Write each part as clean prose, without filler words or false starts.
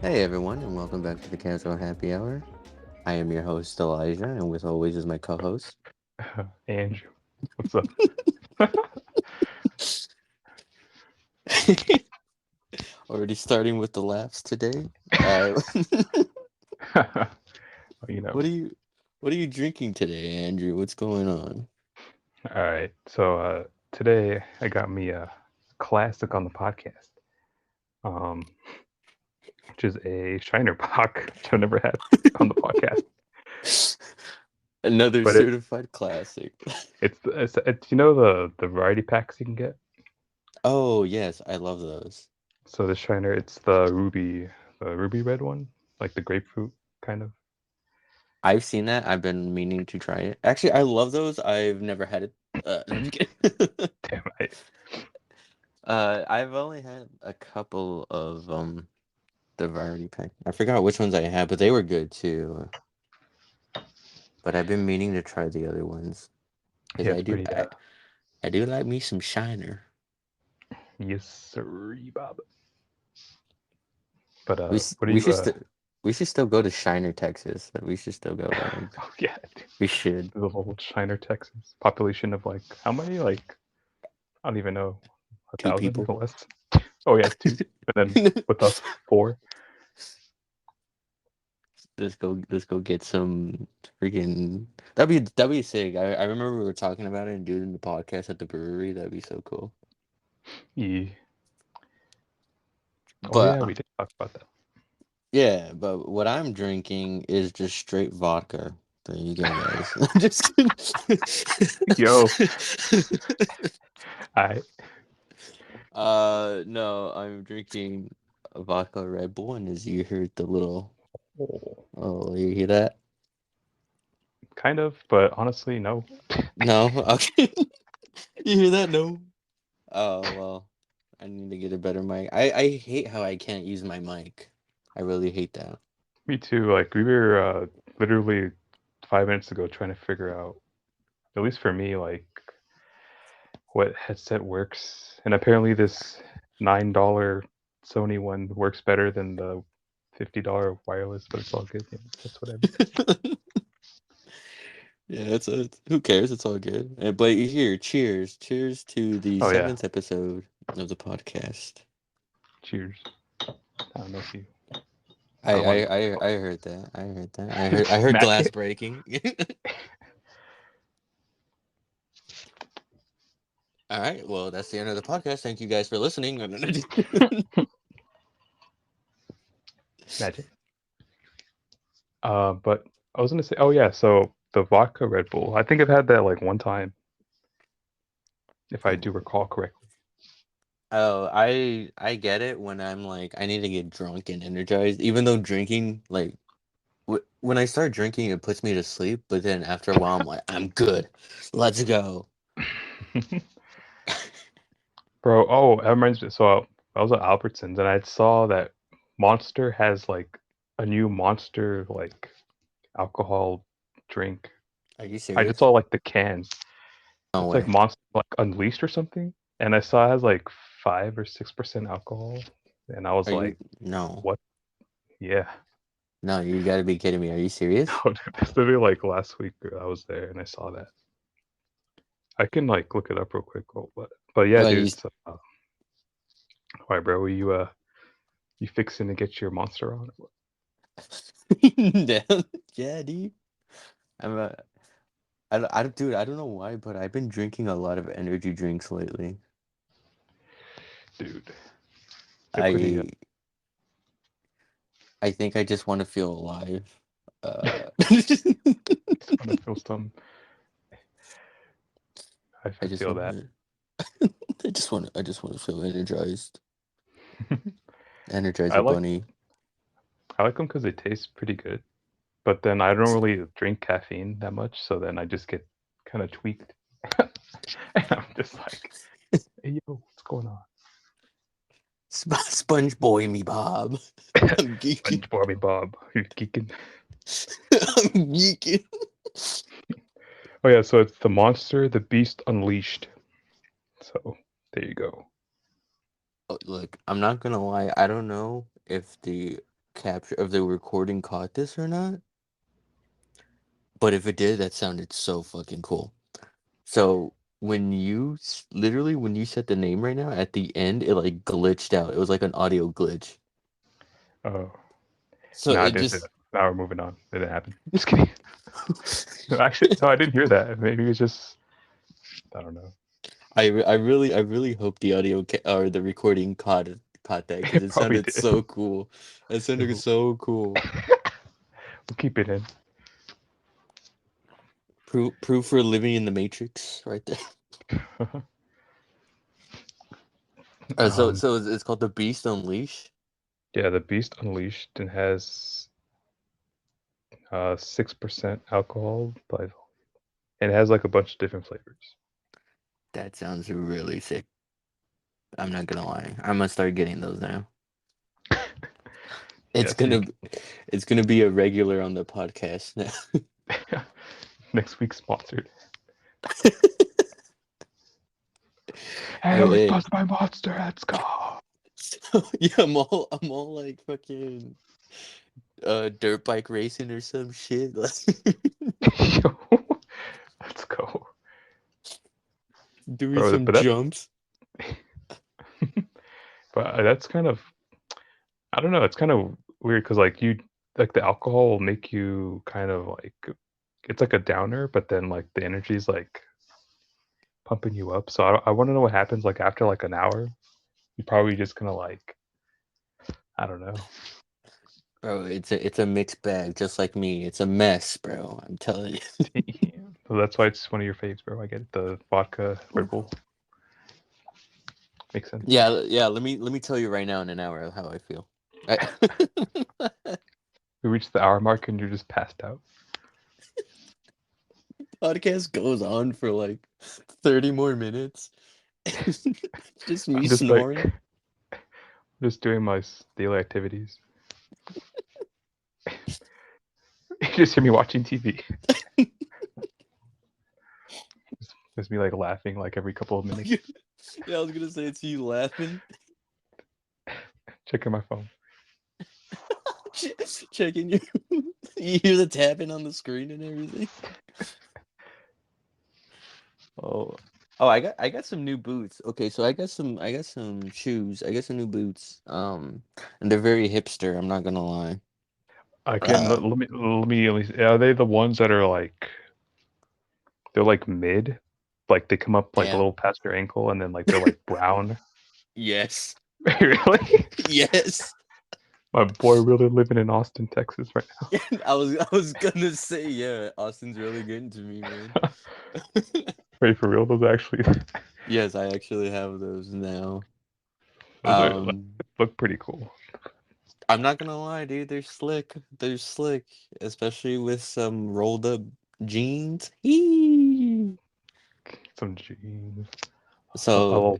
Hey everyone, and welcome back to the Casual Happy Hour. I am your host Elijah, and with always is my co-host. Andrew, what's up? Already starting with the laughs today. Uh, you know. what are you What are you drinking today, Andrew? What's going on? All right. So today I got me a classic on the podcast, um, which is a Shiner Bock, which I've never had on the podcast. Another But certified classic. it's the variety packs you can get. Oh yes, I love those. So the Shiner, it's the ruby red one, like the grapefruit kind of. I've seen that. I've been meaning to try it. Actually, I love those. I've never had it. No, I'm just kidding. Damn right. I've only had a couple of the variety pack. I forgot which ones I had, but they were good too. But I've been meaning to try the other ones because Yeah, it's pretty. I do like me some Shiner. Yes, sir, Bob. But We what are we you? should we should still go to Shiner, Texas. We should still go there. Oh yeah, We should. the little Shiner, Texas. Population of like how many? Like I don't even know, a Two thousand, people. even less. Oh yeah, two. And then with us, four. Let's go get some freaking. That'd be sick. I remember we were talking about it and doing the podcast at the brewery. That'd be so cool. Yeah. Oh But yeah, we did talk about that. yeah, but what I'm drinking is just straight vodka. There you go, guys. I'm just kidding. Yo, I No, I'm drinking a vodka Red Bull, and as you heard the little, oh, oh, you hear that? kind of, but honestly, no. No, okay. You hear that? No. Oh well, I need to get a better mic. I hate how I can't use my mic. I really hate that. Me too. Like we were literally 5 minutes ago trying to figure out, at least for me, like what headset works, and apparently this $9 Sony one works better than the $50 wireless, but it's all good. Yeah, that's whatever. Yeah, who cares? It's all good. But here, cheers to the Oh yeah, seventh episode of the podcast. cheers. I don't know if you. I I don't I want I, I heard that. I heard that. I heard smack glass it. breaking. All right. Well, that's the end of the podcast. Thank you guys for listening. Magic. But I was gonna say, oh yeah, so the vodka Red Bull. I think I've had that like one time, if I do Oh, recall correctly. oh, I get it when I'm like I need to get drunk and energized. Even though drinking, like when I start drinking, it puts me to sleep. But then after a while, I'm like, I'm good. Let's go. Bro, oh, that reminds me. So I was at Albertsons and I saw that Monster has like a new Monster like alcohol drink. Are you I just saw serious? like the can. No It's like way. Monster like Unleashed or something, and I saw it has like 5 or 6% alcohol, and I was Are you? like, No, "What? Yeah." no. You got to be kidding me. Are you serious? No, dude, that's literally like last week I was there and I saw that. I can like look it up real quick, but yeah, You dude. So, why, bro? You fixing to get your Monster on? Damn. Yeah, dude. I'm a, dude. I don't know why, but I've been drinking a lot of energy drinks lately. Dude, they're pretty. I I think I just want to feel alive. Just want to feel some. I I just feel want that. to. I just want to feel energized. I Energizer like bunny. I like them because they taste pretty good. But then I don't really drink caffeine that much, so then I just get kind of tweaked, and I'm just like, "Hey yo, what's going on?" Sponge boy me Bob. I'm geeking. Sponge Bobby Bob, you're geeking. I'm geeking. Oh yeah, so it's the Monster, the Beast Unleashed. So there you go. Oh, look, I'm not gonna lie. I don't know if the recording caught this or not. But if it did, that sounded so fucking cool. So literally when you said the name right now, at the end it like glitched out. It was like an audio glitch. Oh, So no, I it didn't say just that. Now we're moving on. It didn't happen. Just kidding. No, actually, no, I didn't hear that. Maybe it's just I don't know. I really hope the or the recording caught that because It it probably sounded did. so cool. It sounded We'll so cool. keep it in. Proof for living in the Matrix, right there. um, So it's called The Beast Unleashed. yeah, the Beast Unleashed and has 6% alcohol, but it has like a bunch of different flavors. That sounds really sick. I'm not gonna lie. I'm gonna start getting those now. It's Yeah, so you gonna it's gonna be a regular on the podcast now. next week sponsored. Hey, we're Hey, sponsored by Monster. Let's go. yeah, I'm all like fucking dirt bike racing or some shit. Like Yo, let's go, doing bro. some jumps. But that's kind of I don't know. It's kind of weird because like like the alcohol will make you kind of like it's like a downer, but then like the energy's like pumping you up. So I want to know what happens like after like an hour. You're probably just gonna like I don't know. Bro, it's a mixed bag, just like me. It's a mess, bro. I'm telling Damn. So that's why it's one of your faves, bro. I get it. The vodka you. Red Bull makes sense. Yeah. Let me tell you right now in an hour how I feel. We reached the hour mark and you're just passed out. Podcast goes on for like 30 more minutes. Just me I'm just like snoring. just doing my daily activities. You just hear me watching TV. Just me like laughing like every couple of minutes, Yeah, I was gonna say it's you laughing, checking my phone. checking you. You hear the tapping on the screen and everything. Oh, I got some new boots. Okay, so I got some shoes. I got some new boots. And they're very hipster. I'm not gonna lie. I can't. Uh, Let me at least. Are they the ones that are like they're like mid, like they come up like a yeah. little past your ankle, and then like they're like brown. Yes. Really? Yes. My boy really living in Austin, Texas right I was gonna say yeah. Austin's really getting to me, man. now. Wait, for real? Those actually Yes, I actually have those now. those are like, Um, look pretty cool. I'm not gonna lie, dude. They're slick. They're slick, especially with some rolled up jeans. Eee. Some jeans. So, Oh,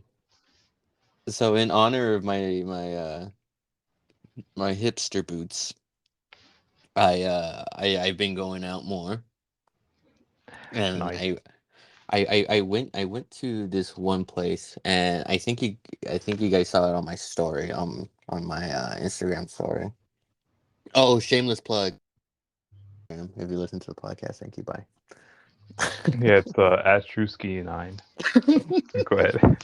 so in honor of my hipster boots, I've been going out more, and nice. I went to this one place, and I think you guys saw it on my story, on my Instagram story. Oh, shameless plug. If you listen to the podcast, thank you. Bye. Yeah, it's Astruski9. So go ahead.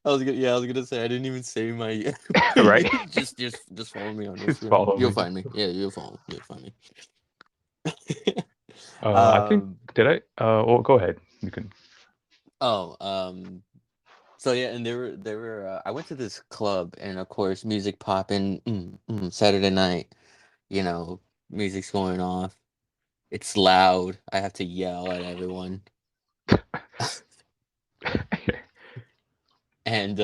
I was gonna say I didn't even say my. Right? Just follow me on Just Instagram. follow You'll me. find me. Yeah, you'll find me. I think um. did I? Well, go ahead. You can. Oh. So yeah, and there were. I went to this club, and of course, music popping. Saturday night. You know, music's going off. It's loud. I have to yell at everyone. And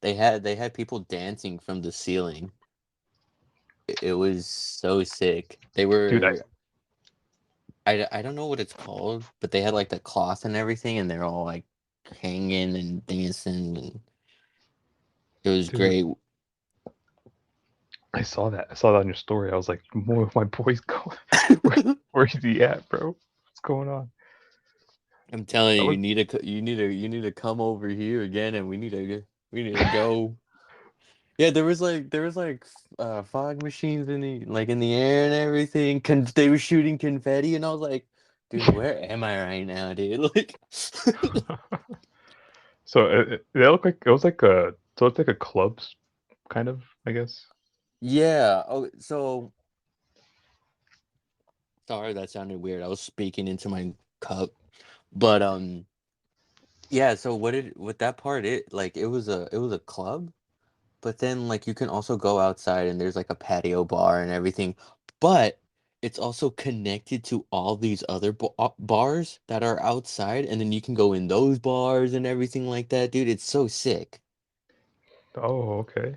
they had people dancing from the ceiling. It was so sick. They Dude, were I don't know what it's called, but they had like the cloth and everything, and they're all like hanging and dancing, and it was dude, great. I saw that. I saw that on your story. I was like, more of my boys going. Where, where's he at, bro? What's going on? I'm telling I you, was you need to come over here again, and we need to go. Yeah, there was like fog machines in the air and everything. They were shooting confetti, and I was like, dude, where am I right now, dude? Like, So it looked like it was like a so it's like a club's kind of, I guess. yeah. Oh, so sorry, that sounded weird. I was speaking into my cup, but yeah. So what that part it was a club. But then, like, you can also go outside and there's like a patio bar and everything. But it's also connected to all these other bars that are outside, and then you can go in those bars and everything like that, dude. It's so sick. Oh, okay.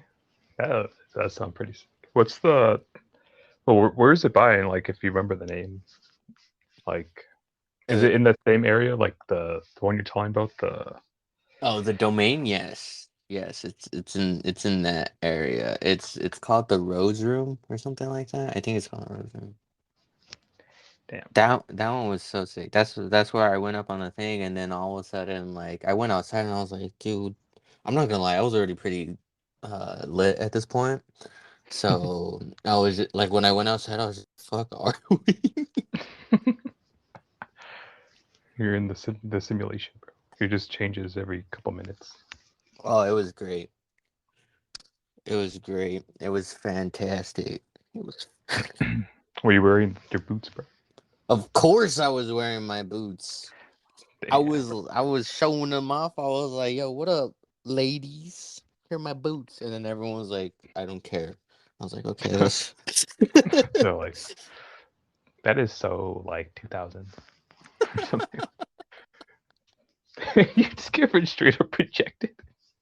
That that sounds pretty sick. What's the well, where is it by? And like, if you remember the name, like, is Uh, it in the same area, like the one you're telling about? The oh, the domain, yes, yes, it's in that area. It's called the Rose Room or something like that. I think it's called Rose Room. damn. That one was so sick. That's where I went up on the thing, and then all of a sudden, like, I went outside and I was like, dude, I'm not gonna lie, I was already pretty lit at this point. So I was like, when I went outside, I was just, fuck, are we? You're in the simulation, bro. It just changes every couple minutes. Oh, it was great. It was great. It was fantastic. It was. Were you wearing your boots, bro? Of course, I was wearing my boots. I Damn, was I was showing them off. I was like, "Yo, what up, ladies? Here are my boots." And then everyone was like, "I don't care." I was like, "Okay, bro. that's." No, like that is so like 2000 or something. You just get straight up rejected.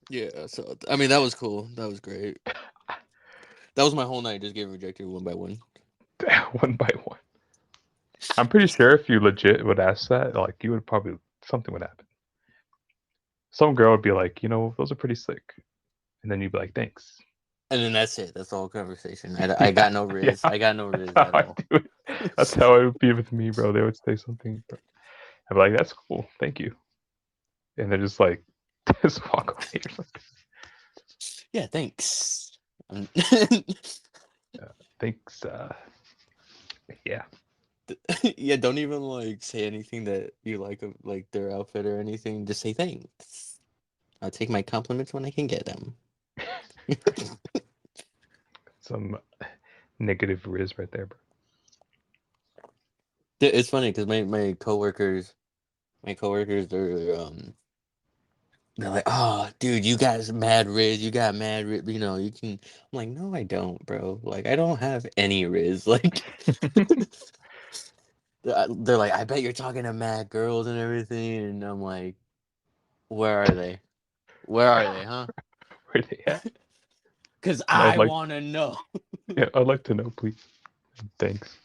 Yeah. So I mean, that was cool. That was great. That was my whole night. Just getting rejected one by one. One by one. I'm pretty sure if you legit would ask that, like you would probably something would happen. Some girl would be like, those are pretty slick, and then you'd be like, thanks. And then that's it. That's the whole conversation. I Yeah, got no yeah. Rizz. I got no That's Rizz how at I all. do it. That's how it would be with me, bro. They would say something, bro. I'd be like, that's cool, thank you, and then just like just walk away or something. Yeah. Thanks. Um, Thanks. Yeah. yeah. Don't even like say anything that you like their outfit or anything. Just say thanks. I'll take my compliments when I can get them. Some negative Rizz right there, bro. It's funny because my coworkers, they're like, oh, dude, you got mad Riz, you got mad Riz, you can. I'm like, no, I don't, bro. Like, I don't have any Riz. Like, they're like, I bet you're talking to mad girls and everything, and I'm like, where are they? Where are they, huh? Where they at? Because I'd I like, want to know. yeah, I'd like to know, please. Thanks.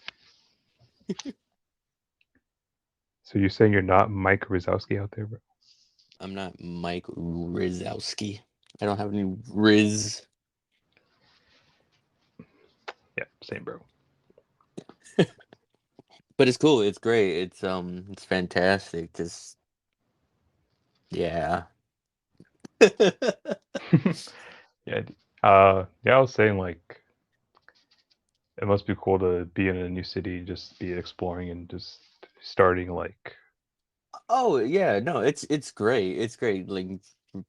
So you're saying you're not Mike Rizowski out there, bro? I'm not Mike Rizowski. I don't have any Riz. Yeah, same, bro. But it's cool. It's great. It's fantastic. Just yeah. Yeah. Yeah, I was saying like it must be cool to be in a new city, just be exploring and just starting like Oh yeah, no, it's great. It's great. Like,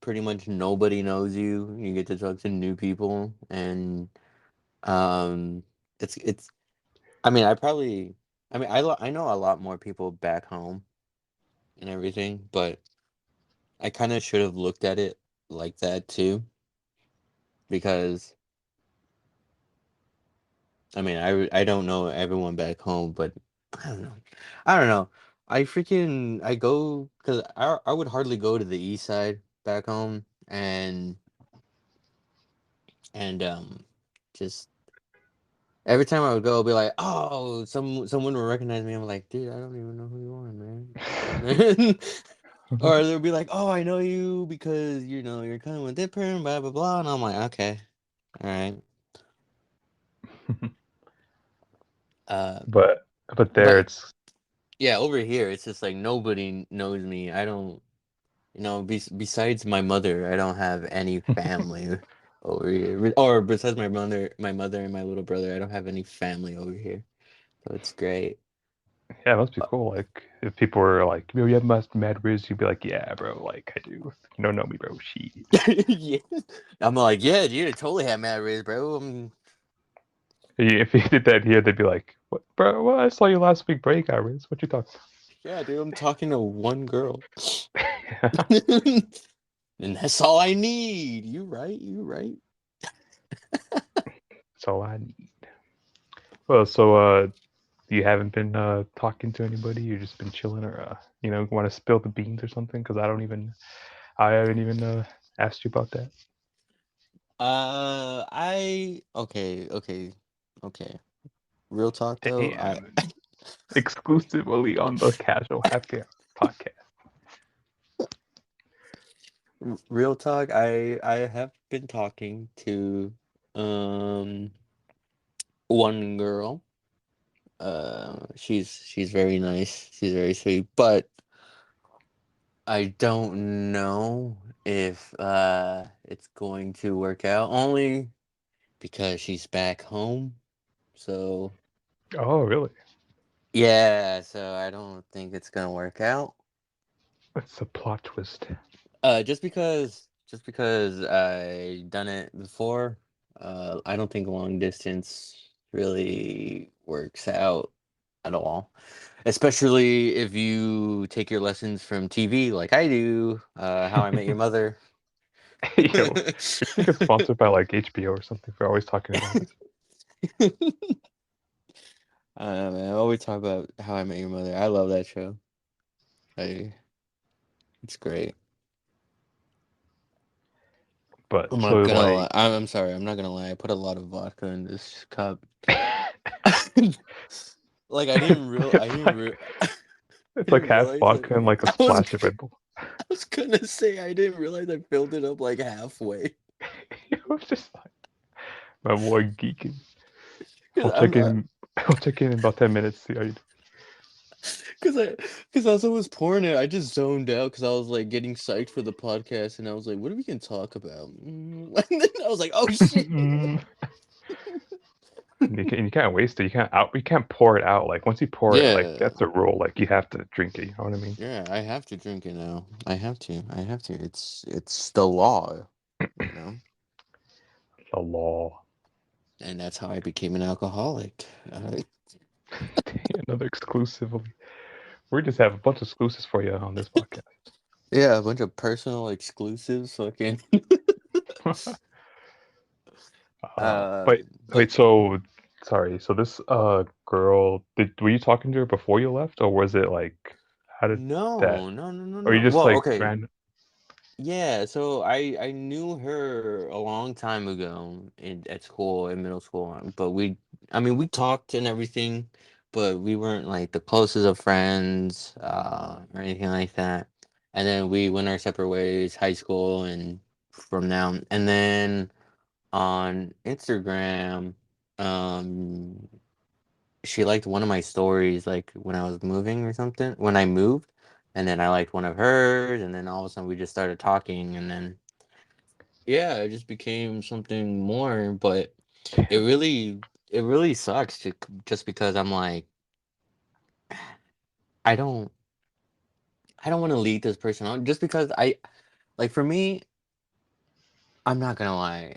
pretty much nobody knows you. You get to talk to new people, and um, it's. I mean, I know a lot more people back home and everything, but I kind of should have looked at it like that too, because I mean, I don't know everyone back home, but I don't know. I don't know. I go because I would hardly go to the east side back home, and just every time I would go, I'd be like, oh, someone will recognize me. I'm like, dude, I don't even know who you are, man. And then, or they'll be like, oh, I know you because you're coming with Dipper and blah blah blah, and I'm like, okay, all right. Uh, but there but it's yeah, over here it's just like nobody knows me. I don't, besides my mother, I don't have any family. over here. Or besides my mother and my little brother, I don't have any family over here. So it's great. Yeah, it must be Uh, cool. Like if people were like, "Yo, you have mad Rizz," you'd be like, "Yeah, bro. Like I do. You don't know me, bro. She." yeah. I'm like, yeah, dude, I totally have mad riz, bro. If you did that here, they'd be like, "What, bro? Well, I saw you last week, bro. You got Rizz. What you talking Yeah, dude, I'm talking to one girl. about?" And that's all I need. You right, you right. That's all I need. Well, so you haven't been talking to anybody. You've just been chilling, or want to spill the beans or something? Because I haven't even asked you about that. Okay. Okay. Real talk though, Damn. Exclusively on the Casual Happy Hour podcast. real talk, I have been talking to um one girl. She's very nice. She's very sweet, but I don't know if it's going to work out only because she's back home. So, Oh, really? yeah, so I don't think it's gonna work out. That's a plot twist. Just because I done it before, I don't think long distance really works out at all. Especially if you take your lessons from TV like I do, How I Met Your Mother. Yo, we should get sponsored by like HBO or something for always talking about it. Man, I always talk about How I Met Your Mother. I love that show. I, it's great. But I'm not so gonna like, lie. I'm sorry. I'm not gonna lie. I put a lot of vodka in this cup. Like I it's didn't like real I it's like didn't half realize vodka and like a I was splash of Red Bull. I was gonna say I didn't realize I filled it up like halfway. It was just like my boy geeking. Cause I'll check in. I'll check in about 10 minutes. See how you. cause I cause as I was pouring it, I just zoned out because I was like getting psyched for the podcast, and I was like, "What are we can talk about?" And then I was like, "Oh shit!" Do. You can't waste it. You can't pour it out. Like once you pour it, like Yeah, that's a rule. Like you have to drink it. You know what I mean? yeah. I have to drink it now. I have to. I have to. It's the law, you know. The law. And that's how I became an alcoholic. Another exclusively. We just have a bunch of exclusives for you on this podcast. Yeah, a bunch of personal exclusives. Fucking. Wait, But So sorry. So this girl, did were you talking to her before you left, or was it like how did that? no, no, no, no, Or you no. just Well, like okay. ran? Yeah, so I knew her a long time ago at school, in middle school, but I mean, we talked and everything, but we weren't like the closest of friends, or anything like that. And then we went our separate ways, high school and from now. And then on Instagram, um, she liked one of my stories, like when I was moving or something, when I moved, and then I liked one of hers, and then all of a sudden we just started talking, and then yeah, it just became something more. But it Damn. really, it really sucks just because I'm like, I don't, I don't want to lead this person on just because like for me, I'm not gonna lie,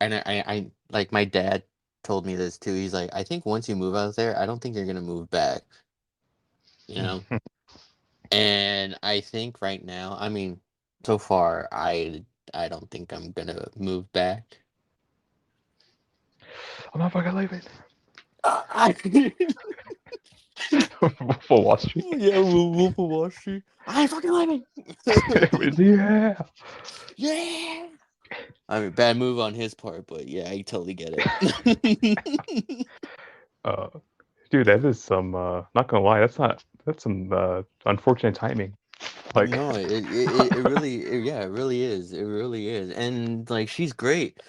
and I like my dad told me this too. He's like, I think once you move out there, I don't think you're gonna move back, you know. And I think right now, I mean, so far, I don't think I'm gonna move back. I'm not fucking leaving. I For Wall Street. yeah, Wolf of Wall Street. I ain't fucking leaving. Yeah. Yeah. I mean, bad move on his part, but yeah, I totally get it. Uh, dude, that is some. Not gonna lie, that's some unfortunate timing. Like, No, it really, yeah, it really is. It really is. And like, she's great.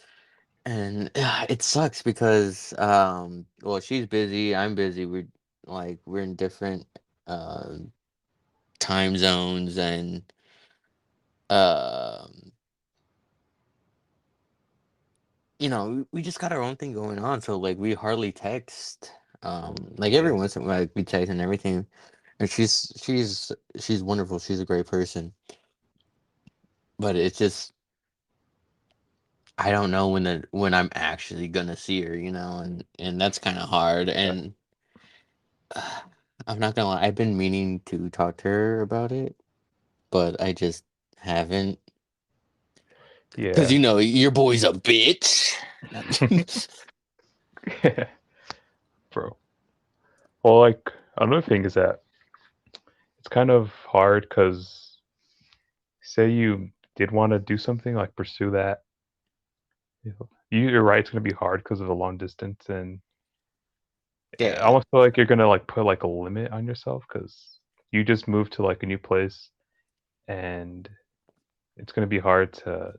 And it sucks because well, she's busy, I'm busy. We're in different time zones, and um we just got our own thing going on, so like we hardly text. Like every Yeah, once in a while, like, we text and everything. And she's wonderful. She's a great person. But it's just I don't know when I'm actually gonna see her, and that's kind of hard. yeah, And I'm not gonna lie, I've been meaning to talk to her about it, but I just haven't. Cause yeah. your boy's a bitch. Bro. Well, like another thing is that it's kind of hard because say you did want to do something like pursue that, you're right. It's gonna be hard because of the long distance, and I Yeah, almost feel like you're gonna like put like a limit on yourself because you just moved to like a new place, and it's gonna be hard to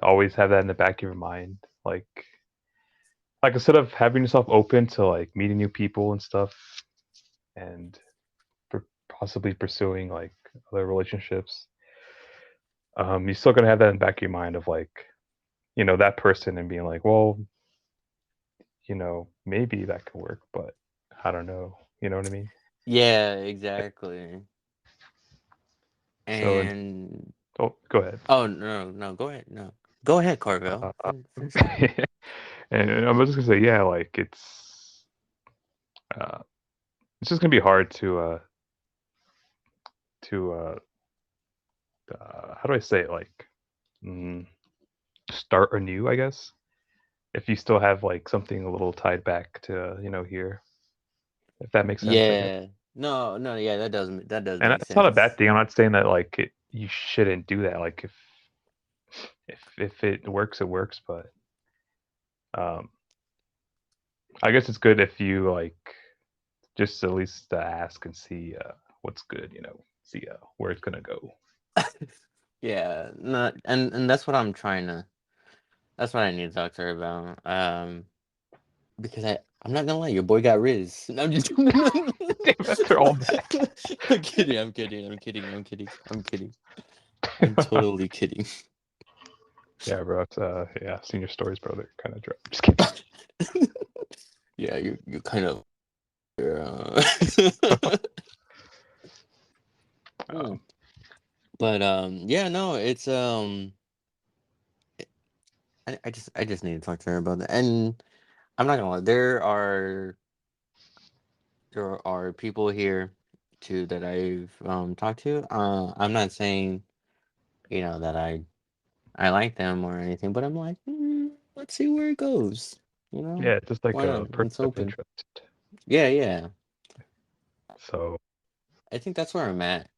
always have that in the back of your mind, like instead of having yourself open to like meeting new people and stuff, and possibly pursuing like other relationships, you're still gonna have that in the back of your mind of like that person and being like, well, maybe that could work, but I don't know. You know what I mean? yeah, exactly. So, and And oh, go ahead. oh no, no, go ahead, no, go ahead, Carvel. Uh, Finish up. and I was just gonna say, yeah, like uh, it's just gonna be hard to how do I say it? Like, mm, start anew, I guess. If you still have like something a little tied back to here, if that makes sense, I guess. Yeah, no, no, yeah, that does And make that's not a bad sense. thing. I'm not saying that like you shouldn't do that. Like if it works, it works. But um, I guess it's good if you like just at least ask and see what's good. See where it's gonna go. Yeah, no, and that's what I'm trying to. That's what I need to talk to her about. Because I'm not gonna lie, your boy got Rizz. No, I'm just. Damn, after all that. I'm kidding. I'm kidding. I'm kidding. I'm kidding. I'm kidding. I'm totally kidding. Yeah, bro. It's, yeah, I've seen your stories, bro. They're kind of dry. Just kidding. Yeah, you kind of. You're, Hmm. Um, But yeah, no, it's I just need to talk to her about that. And I'm not gonna lie, there are people here too that I've talked to. I'm not saying that I like them or anything, but I'm like, let's see where it goes. yeah, it's just like Why not? a person It's of open. interest. Yeah, yeah. So I think that's where I'm at.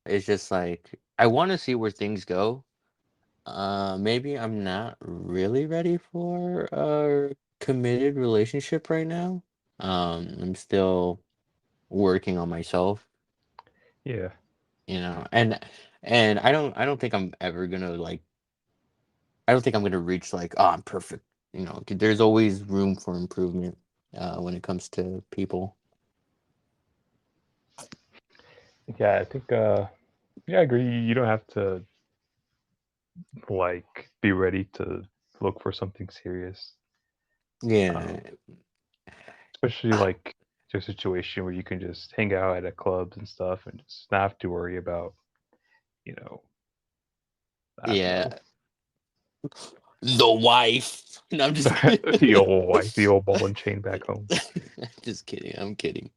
It's just like I want to see where things go. Maybe I'm not really ready for a committed relationship right now. I'm still working on myself, yeah, and I don't think I'm ever gonna like I don't think I'm gonna reach like, oh, I'm perfect. 'Cause there's always room for improvement when it comes to people. yeah. I think yeah, I agree. You don't have to like be ready to look for something serious. Yeah, Um, especially like your situation where you can just hang out at a clubs and stuff and just not have to worry about, you know, I don't know, yeah. The wife. No, I'm just the old wife, the old ball and chain back home. just kidding. I'm kidding.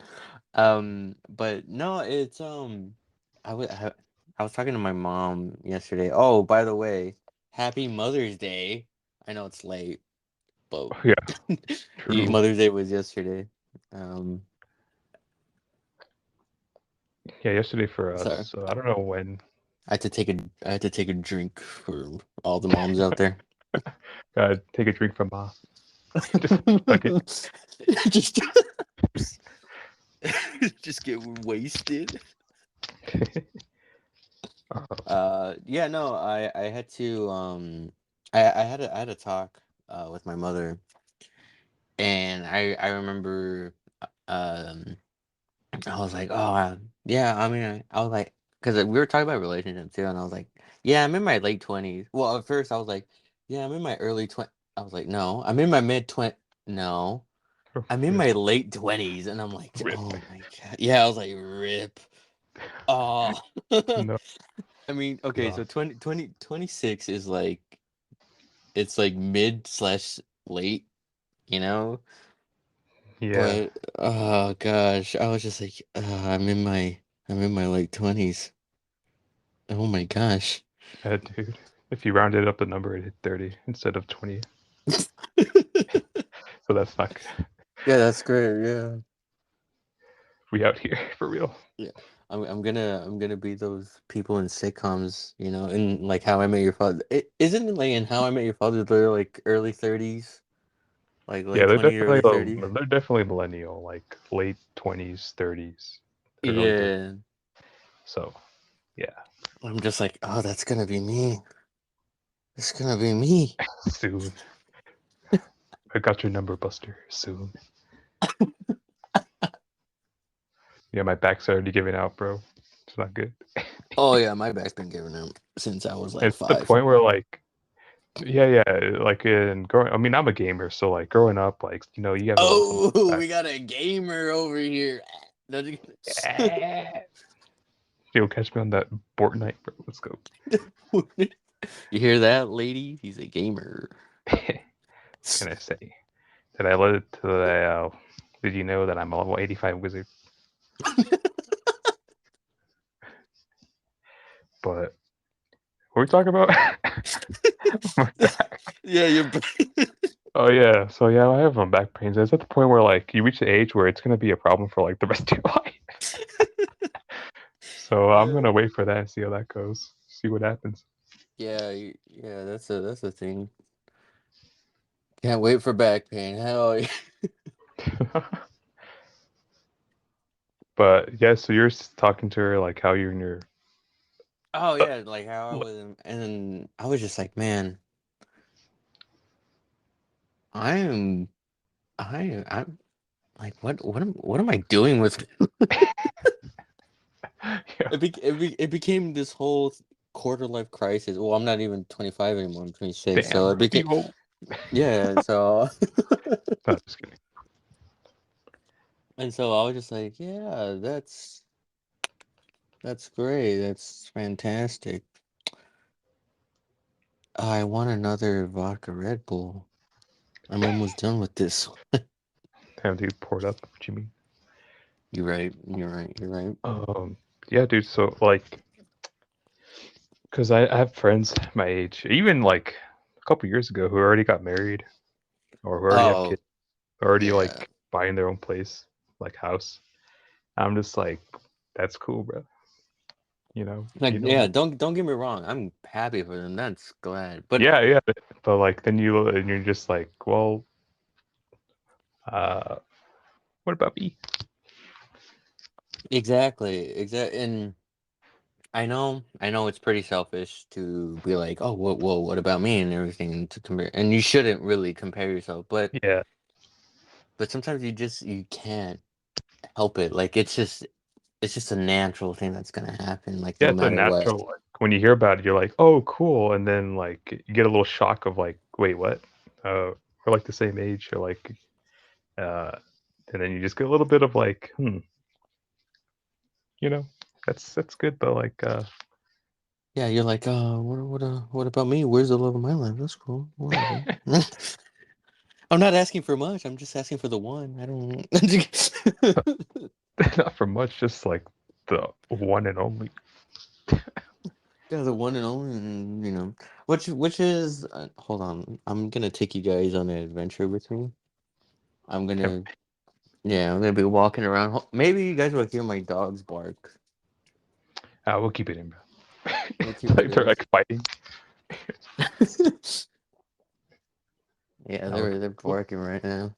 But no, it's I was talking to my mom yesterday. Oh, by the way, happy Mother's Day. I know it's late, but Yeah, true. Mother's Day was yesterday. Um, Yeah, yesterday for us. sorry. So I don't know when. I had to take a drink for all the moms out there. Take a drink from Ma. Just fuck it. just just get wasted. Yeah, no, I had to I had a talk with my mother, and I remember um I was like, oh yeah, I mean, I was like, because we were talking about relationships too, and I was like, yeah, I'm in my late 20s. Well, at first I was like, yeah, I'm in my early 20s. I was like, no, I'm in my mid-20s. No, I'm in my Rip. late 20s, and I'm like, Rip. oh my god. Yeah, I was like, rip. Oh. No. I mean, okay, No. so 26 is like it's like mid slash late, you know? Yeah. But oh gosh, I was just like, I'm in my late 20s. Oh my gosh. Yeah, dude. If you rounded up the number, it hit 30 instead of 20. So that's not good. Yeah, that's great. Yeah. We out here for real. Yeah. I'm gonna be those people in sitcoms, in like How I Met Your Father. Isn't it like in How I Met Your Father they're like early 30s? Like Yeah, late 20s, early 30s? they're definitely millennial, like late 20s, 30s, early 30s. Yeah. So yeah, I'm just like, oh, that's gonna be me. It's gonna be me. soon. I got your number, Buster. Soon. Yeah, my back's already giving out, bro. It's not good. Oh yeah, my back's been giving him since I was like It's the 5. point where like, yeah, like in growing. I mean, I'm a gamer, so like growing up, like you have a little Oh, back. we got a gamer over here. You'll catch me on that Fortnite, bro. Let's go. You hear that, lady? He's a gamer. What can I say? Did I let it to the? Did you know that I'm a level 85 wizard? But what are we talking about? My back. Yeah, you're. Oh yeah, so yeah, I have back pains. It's at the point where like you reach the age where it's gonna be a problem for like the rest of your life. So I'm Yeah, gonna wait for that and see how that goes. See what happens. yeah, yeah. That's a thing. Can't wait for back pain. Hell yeah. But yeah, so you're talking to her like how you're in your. Oh Uh, yeah, like how I was, and I was just like, man, I am, I'm like, what am I doing with? yeah, It became this whole quarter life crisis. Well, I'm not even 25 anymore. I'm 26. So damn, it bro, became, you old. yeah. So, No, just kidding. and so I was just like, yeah, that's great. That's fantastic. I want another vodka Red Bull. I'm almost done with this. Damn, dude, poured up. What you mean? You're right. You're right. You're right. Yeah, dude. So like, cause I have friends my age, even like a couple years ago, who already got married or who already have Oh, kids, already yeah. like buying their own place, like house. I'm just like, that's cool, bro. Like, You know yeah, what? don't get me wrong. I'm happy for them. That's glad. But Yeah, yeah. But like, then you're just like, well, uh, what about me? exactly. And I know it's pretty selfish to be like, oh, what about me and everything to compare. And you shouldn't really compare yourself, Yeah, but sometimes you can't help it. Like it's just a natural thing that's gonna happen. Like yeah. no It's a matter what. natural. Like when you hear about it, you're like, oh, cool, and then like you get a little shock of like, wait, what? We're like the same age, or like, uh, and then you just get a little bit of like, you know, that's good, but like, Yeah, you're like, what about me? Where's the love of my life? That's cool. Whatever. I'm not asking for much. I'm just asking for the one. I don't. not for much, just like the one and only. Yeah, the one and only, and, which is hold on. I'm gonna take you guys on an adventure with me. I'm Damn. gonna Yeah, I'm gonna be walking around. Maybe you guys will hear my dogs bark. We'll keep it in, bro. We'll keep it Like they're in. like fighting. Yeah, Uh, we'll, they're we'll, barking right now.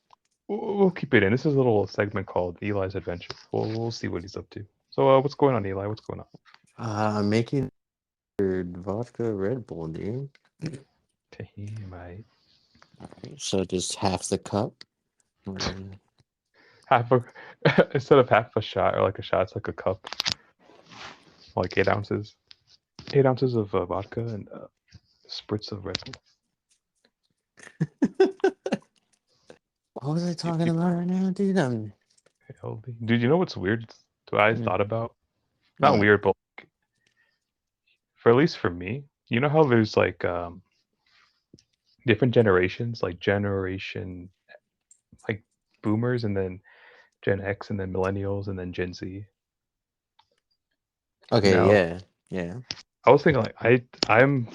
we'll keep it in. This is a little segment called Eli's Adventure. We'll see what he's up to. So, what's going on, Eli? What's going on? I'm making vodka Red Bull, dude. Damn, mate. So just half the cup. Half a instead of half a shot or like a shot, it's like a cup, like 8 ounces. 8 ounces of vodka and spritz of Red Bull. What was I You, talking you, about right now, dude? Dude, you know what's weird? What I Mm, thought about? Not what? weird, but for at least for me, you know how there's like different generations, like generation like boomers and then Gen X and then millennials and then Gen Z. Okay, Now, yeah, yeah. I was thinking like I'm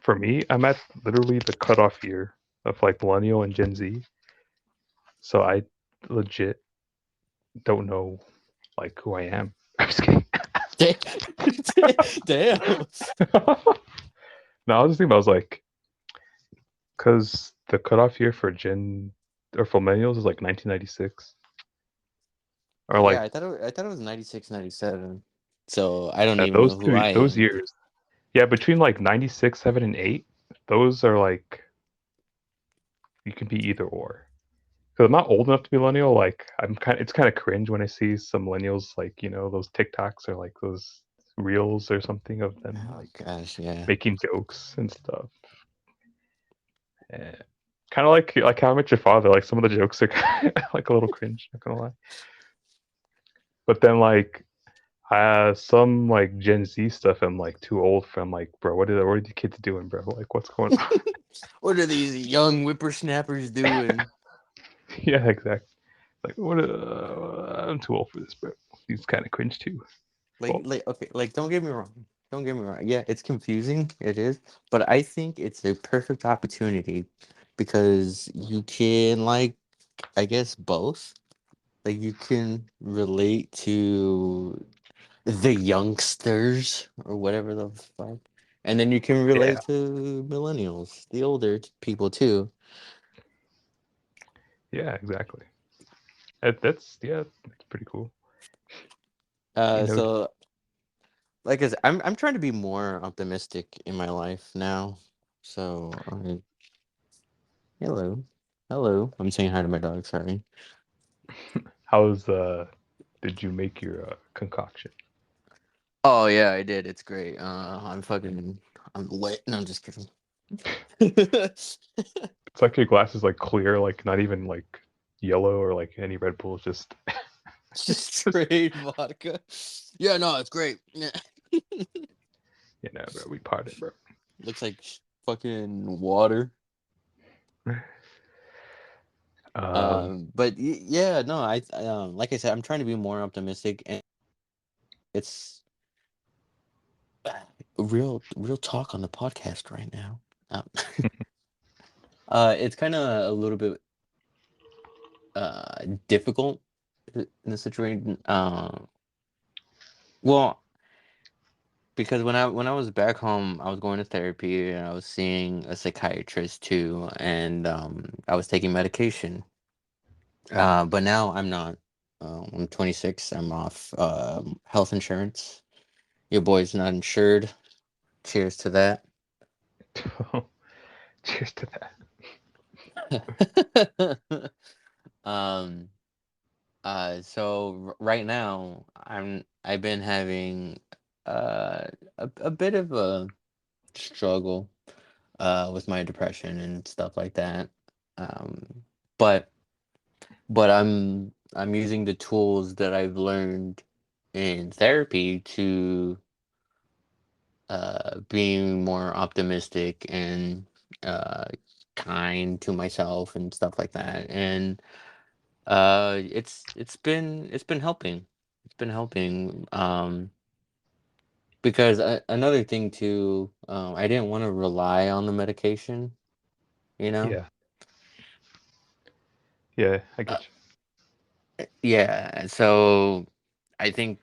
for me, I'm at literally the cutoff year of like millennial and Gen Z. So I legit don't know like who I am. I'm just kidding. Damn. Damn. No, I was just thinking about I was like, because the cutoff year for Gen or for millennials is like 1996 or Yeah, like I thought it was 96, 97. So I don't even those know who two I those am. years. Yeah, between like 96, 7, and 8, those are like you can be either or. Because I'm not old enough to be millennial. Like it's kind of cringe when I see some millennials like those TikToks or like those reels or something of them Oh like gosh, yeah. making jokes and stuff. Eh, kind of like How I Met Your Father. Like some of the jokes are like a little cringe. Not gonna lie. But then like some like Gen Z stuff, I'm like too old for. I'm like, bro, what are the kids doing, bro? Like, what's going on? What are these young whippersnappers doing? Yeah, exactly. Like, what? I'm too old for this, bro. He's kind of cringe too. Well, Okay, like don't get me wrong. Don't get me wrong. Yeah, it's confusing. It is, but I think it's a perfect opportunity because you can I guess both. Like you can relate to the youngsters or whatever the fuck, and then you can yeah, relate to millennials, the older people too. yeah, exactly. That's pretty cool. You know, So like I said, I'm trying to be more optimistic in my life now. So hello, hello. I'm saying hi to my dog. Sorry. how's did you make your concoction? Oh yeah, I did. It's great. I'm lit. No, I'm just kidding. It's like your glass is like clear, like not even like yellow or like any Red Bull. Just Just just straight vodka. Yeah, no, it's great. Yeah. bro, we parted, bro. Looks like fucking water. But yeah, no, like I said, I'm trying to be more optimistic, and it's real talk on the podcast right now. Um, it's kind of a little bit difficult in the situation. Well, because when I was back home, I was going to therapy and I was seeing a psychiatrist too, and I was taking medication. But now I'm not. I'm 26. I'm off health insurance. Your boy's not insured. Cheers to that. Cheers to that. um. Right now, I've been having a bit of a struggle with my depression and stuff like that. Um, but I'm using the tools that I've learned in therapy to being more optimistic and uh, kind to myself and stuff like that. And it's been helping. It's been helping. Because another thing too, I didn't want to rely on the medication. You know. Yeah, yeah, I Uh, get you. yeah. So I think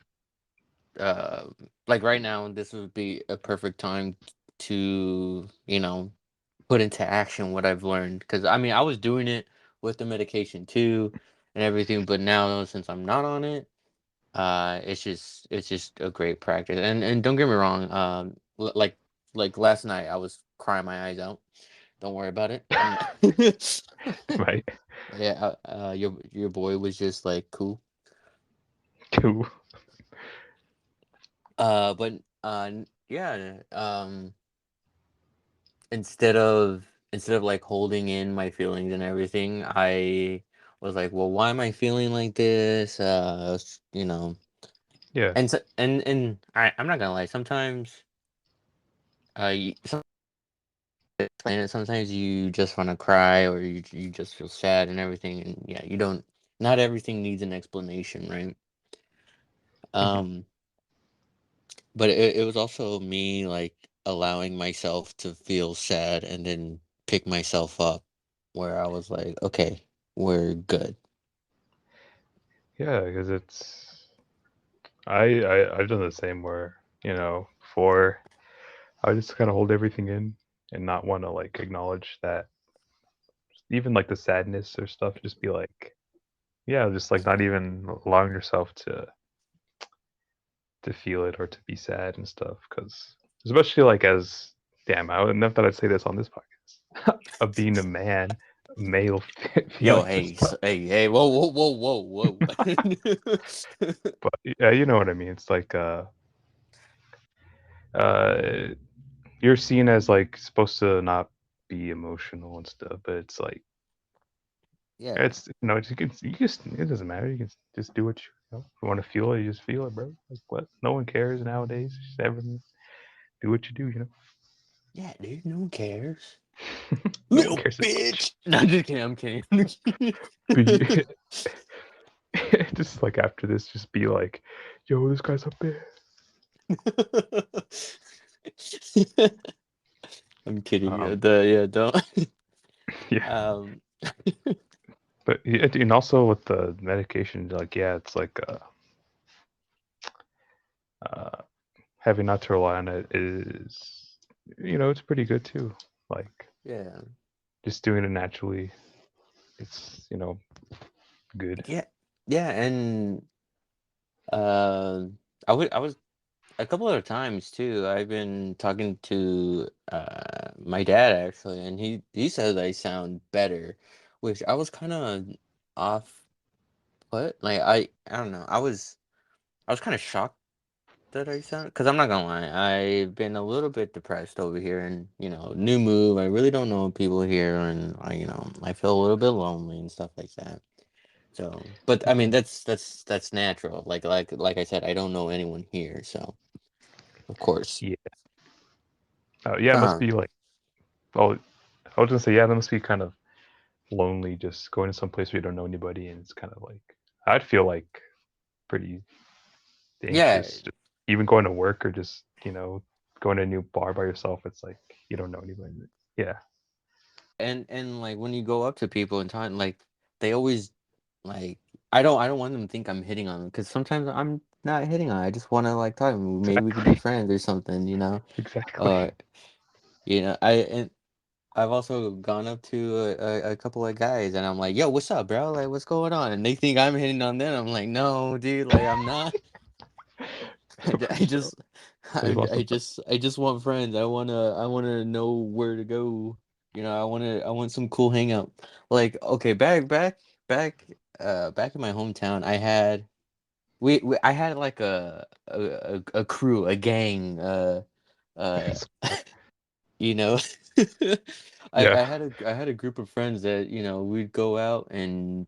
uh like right now this would be a perfect time to put into action what I've learned, because I mean I was doing it with the medication too and everything, but now since I'm not on it, it's just a great practice. And don't get me wrong, like last night I was crying my eyes out. Don't worry about it. I'm Right. yeah, your boy was just like cool. Two. But yeah, instead of instead of like holding in my feelings and everything, I was like, well, why am I feeling like this? You know, Yeah. and so, and I'm not gonna lie, sometimes some explain it. Sometimes you just want to cry, or you just feel sad and everything, and yeah, you don't. Not everything needs an explanation, right? Mhm. Um, but it was also me like allowing myself to feel sad and then pick myself up, where I was like, okay, we're good. Yeah, because I've done the same where, before I just kind of hold everything in and not want to like acknowledge that even like the sadness or stuff, just be like, yeah, just like not even allowing yourself to feel it or to be sad and stuff. Because especially like as damn, I would never thought I'd say this on this podcast of being a man, male Yo, feelings and hey, stuff. hey, whoa, whoa, whoa, whoa, whoa. But yeah, you know what I mean. It's like uh you're seen as like supposed to not be emotional and stuff, but it's like Yeah, it's you just it doesn't matter. You can just do what if you want to feel it, you just feel it, bro. Like what? No one cares nowadays. Just everyone do what you do. yeah, dude, no one cares. No one Little cares that much. bitch. No, I'm just kidding. I'm kidding. But just like after this, just be like, yo, this guy's up there. I'm kidding. Yeah, Um, yeah, don't. yeah. Um, But yeah, and also with the medication, like yeah, it's like uh, having not to rely on it is, it's pretty good too. Like yeah, just doing it naturally, it's good. yeah, yeah, and uh, I was a couple other times too. I've been talking to my dad actually, and he says I sound better, which I was kind of off put. Like I don't know. I was kind of shocked that I sound, because I'm not gonna lie, I've been a little bit depressed over here, and new move. I really don't know people here, and I feel a little bit lonely and stuff like that. So, but I mean, Yeah. that's natural. Like I said, I don't know anyone here, so of course. Yeah. Yeah, it must Um, be like, oh, I was gonna say, yeah, that must be kind of lonely just going to some place where you don't know anybody, and it's kind of like, I'd feel like pretty yeah, anxious, just even going to work or just, going to a new bar by yourself. It's like you don't know anybody. Yeah, and like when you go up to people and talk, like they always like I don't want them to think I'm hitting on them, because sometimes I'm not hitting on. 'Em. I just want to like talk. Maybe we could be exactly. friends or something, you know. Exactly. Uh, and I've also gone up to a couple of guys, and I'm like, "Yo, what's up, bro? Like, what's going on?" And they think I'm hitting on them. I'm like, "No, dude. Like, I'm not. I Bro, just, save us some time. I just want friends. I wanna know where to go. I want some cool hangout. Like, okay, back in my hometown, I had I had like a crew, a gang. Uh, you know, Yeah, I had a group of friends that we'd go out, and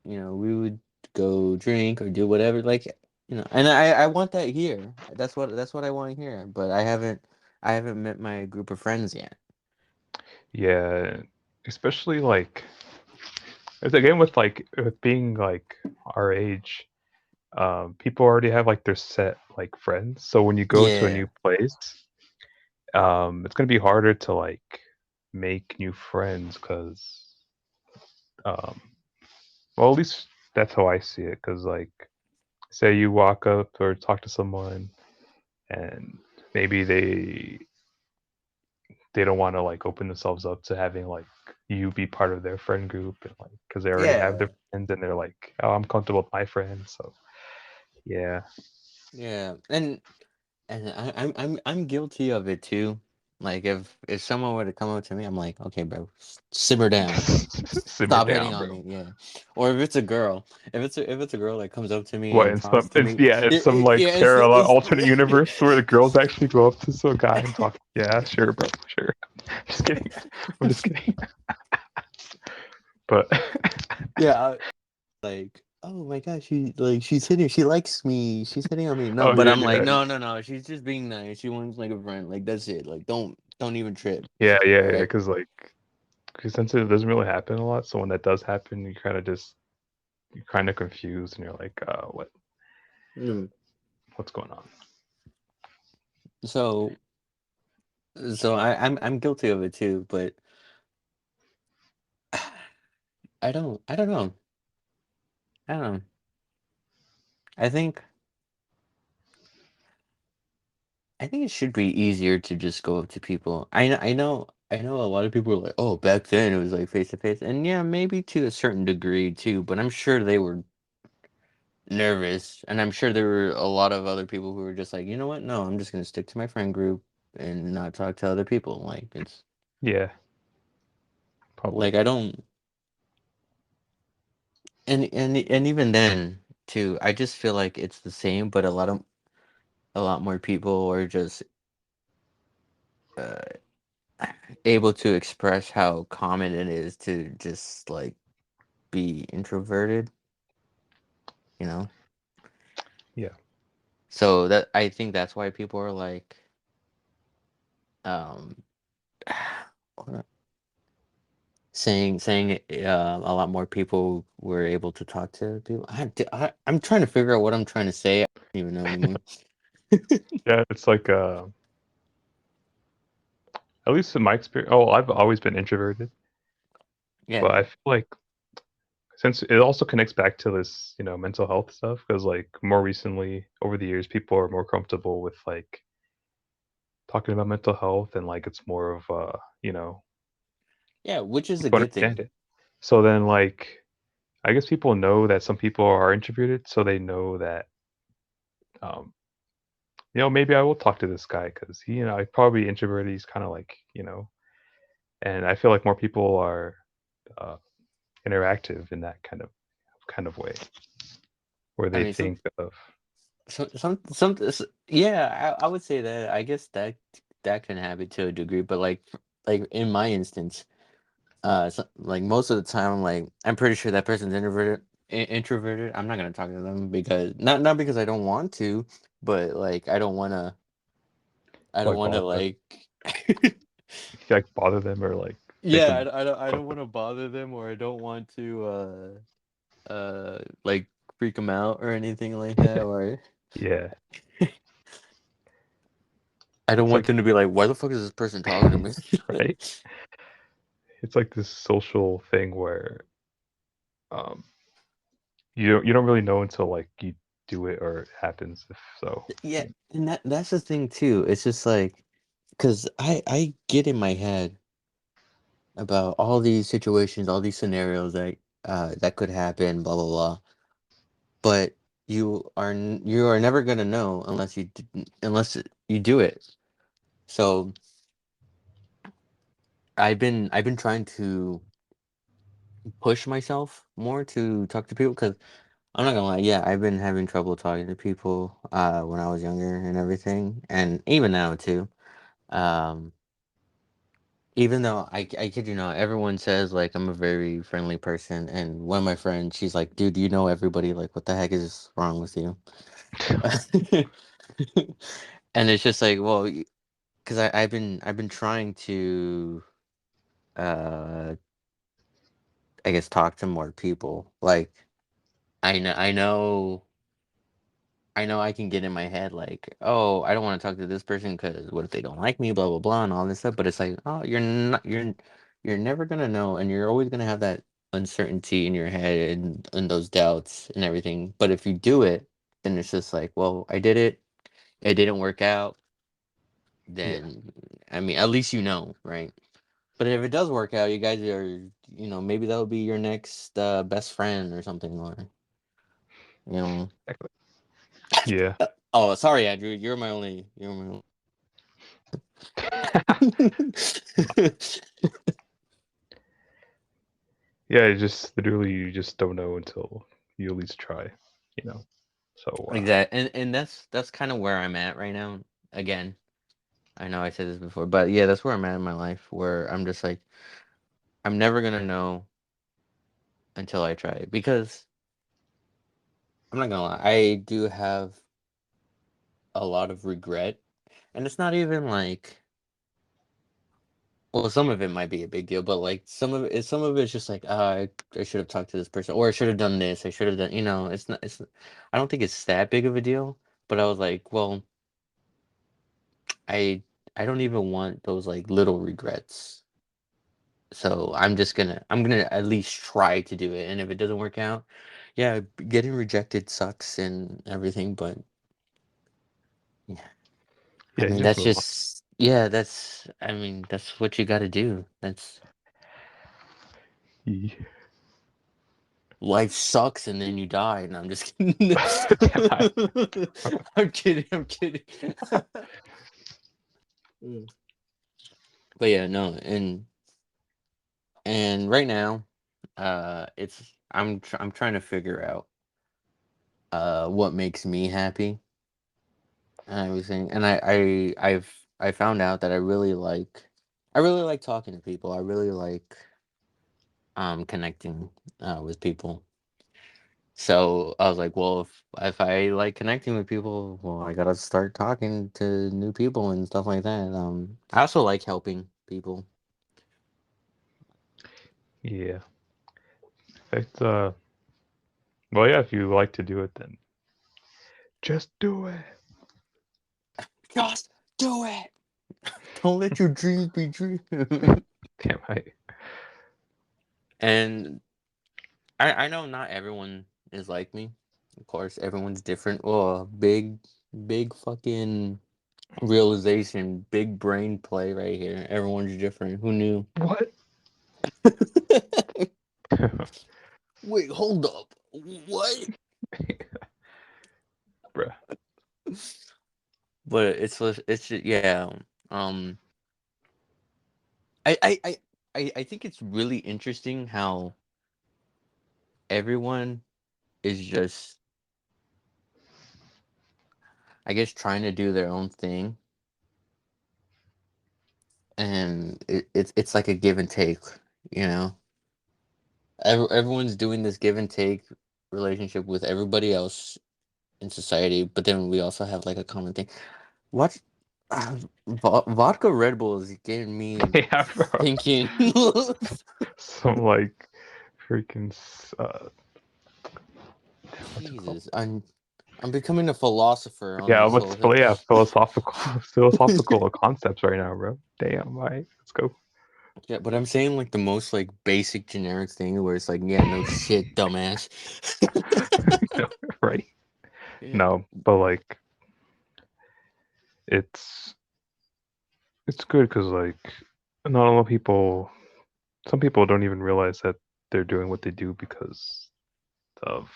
we would go drink or do whatever, like, and I want that here. That's what I want here, but I haven't met my group of friends yet. yeah. Especially like it's again with like with being like our age, people already have like their set like friends. So when you go to a Yeah, new place, it's gonna be harder to like make new friends because, um, well, at least that's how I see it. Because like, say you walk up or talk to someone, and maybe they don't want to like open themselves up to having like you be part of their friend group, and like because they already have their yeah, friends and they're like, oh, I'm comfortable with my friends. So yeah, yeah, and I'm guilty of it too. Like, if someone were to come up to me, I'm like, okay, bro, simmer down. simmer Stop hitting down, on bro. me, yeah. Or if it's a girl, if it's a girl that comes up to me What and in talks some to it's me, yeah, it's some like yeah, parallel it's alternate universe where the girls actually go up to some guy and talk. Yeah, sure, bro, sure. Just kidding. I'm just kidding. But Yeah, like, oh my gosh, she's hitting, she likes me, she's hitting on me. No, oh but yeah, I'm like, yeah, no, no, no, she's just being nice. She wants like a friend. Like that's it. Like don't even trip. yeah, yeah, All yeah. right. Because since it doesn't really happen a lot, so when that does happen, you're kind of confused, and you're like, Mm. what's going on? So I'm guilty of it too, but I don't know. I don't know. I think I think it should be easier to just go up to people. I know a lot of people are like, oh, back then it was like face to face, and yeah, maybe to a certain degree too. But I'm sure they were nervous, and I'm sure there were a lot of other people who were just like, you know what? No, I'm just gonna stick to my friend group and not talk to other people. Like it's Yeah, probably. like I don't, and even then too, I just feel like it's the same, but a lot more people are just uh, able to express how common it is to just like be introverted, you know. Yeah, So that I think that's why people are like, um, saying a lot more people were able to talk to people. I'm trying to figure out what I'm trying to say. I don't even know anymore. yeah. It's like at least in my experience. Oh, I've always been introverted, but Yeah, I feel like since it also connects back to this, mental health stuff, because like more recently over the years, people are more comfortable with like talking about mental health, and like it's more of yeah, which is a people good understand thing. it. So then like I guess people know that some people are introverted, so they know that um maybe I will talk to this guy because he's probably introverted. He's kind of like and I feel like more people are uh, interactive in that kind of way where I they mean, think of yeah, I would say that. I guess that that can happen to a degree, but like in my instance, like most of the time, like I'm pretty sure that person's introverted. I'm not gonna talk to them because not because I don't want to, but like I don't like want to bother them, like. like bother them or like make Yeah, them I don't want uncomfortable. to bother them, or I don't want to like freak them out or anything like that, or Yeah, I don't it's want like them to be like, why the fuck is this person talking to me? right. It's like this social thing where um you don't really know until like you do it or it happens. If so, Yeah, and that's the thing too. It's just like, cause I get in my head about all these situations, all these scenarios that could happen, blah blah blah. But you are never gonna know unless you do it. So I've been trying to push myself more to talk to people because I'm not gonna lie, yeah, I've been having trouble talking to people when I was younger and everything, and even now too. Um, Even though I kid you not, everyone says like I'm a very friendly person, and one of my friends, she's like, "Dude, you know everybody. Like, what the heck is wrong with you?" And it's just like, well, because I've been trying to, uh, I guess, talk to more people. Like, I know I can get in my head like, oh, I don't want to talk to this person because what if they don't like me, blah blah blah, and all this stuff. But it's like, oh, you're never gonna know, and you're always gonna have that uncertainty in your head and those doubts and everything. But if you do it, then it's just like, well, I did it. It didn't work out. yeah, Then I mean, at least you know, right? But if it does work out, you guys are, maybe that'll be your next best friend or something, or you know. exactly. Yeah. Oh, sorry, Andrew. You're my Yeah, it just literally you just don't know until you at least try, you know. So Exactly, and that's kind of where I'm at right now. Again, I know I said this before, but yeah, that's where I'm at in my life, where I'm just like, I'm never gonna know until I try it. Because I'm not gonna lie, I do have a lot of regret, and it's not even like, well, some of it might be a big deal, but like some of it's just like, I should have talked to this person, or I should have done this, I should have done, it's not, I don't think it's that big of a deal, but I was like, well, I I don't even want those like little regrets. So I'm gonna at least try to do it. And if it doesn't work out, yeah, getting rejected sucks and everything, but yeah. I Yeah, you mean just that's move on. just yeah, that's I mean, that's what you gotta do. That's Yeah. life sucks and then you die. And I'm just kidding. Damn, I'm kidding, I'm kidding. Mm. But yeah, no, and right now, I'm trying to figure out what makes me happy and everything. And I found out that I really like talking to people. I really like connecting with people. So I was like, well, if I like connecting with people, well, I gotta start talking to new people and stuff like that. I also like helping people. Yeah. It's well, yeah, if you like to do it, then just do it. Just do it. Don't let your dreams be dreams. Damn right. And I know not everyone is like me. Of course, everyone's different. Oh, big fucking realization, big brain play right here. Everyone's different. Who knew? What? Wait, hold up. What? Bruh. But it's just, yeah. Um, I I I I think it's really interesting how everyone is just, I guess, trying to do their own thing, and it's like a give and take, you know. Everyone's doing this give and take relationship with everybody else in society, but then we also have like a common thing. What vodka Red Bull is getting me Yeah, bro. thinking. Some like freaking what's it called? Jesus, I'm becoming a philosopher on Yeah, this what's whole thing. yeah, philosophical philosophical concepts right now, bro. Damn, all right, let's go. Yeah, but I'm saying like the most like basic generic thing where it's like, yeah, no shit, dumbass. No, right? Yeah. No, but like it's it's good because like not a lot of people, some people don't even realize that they're doing what they do because of,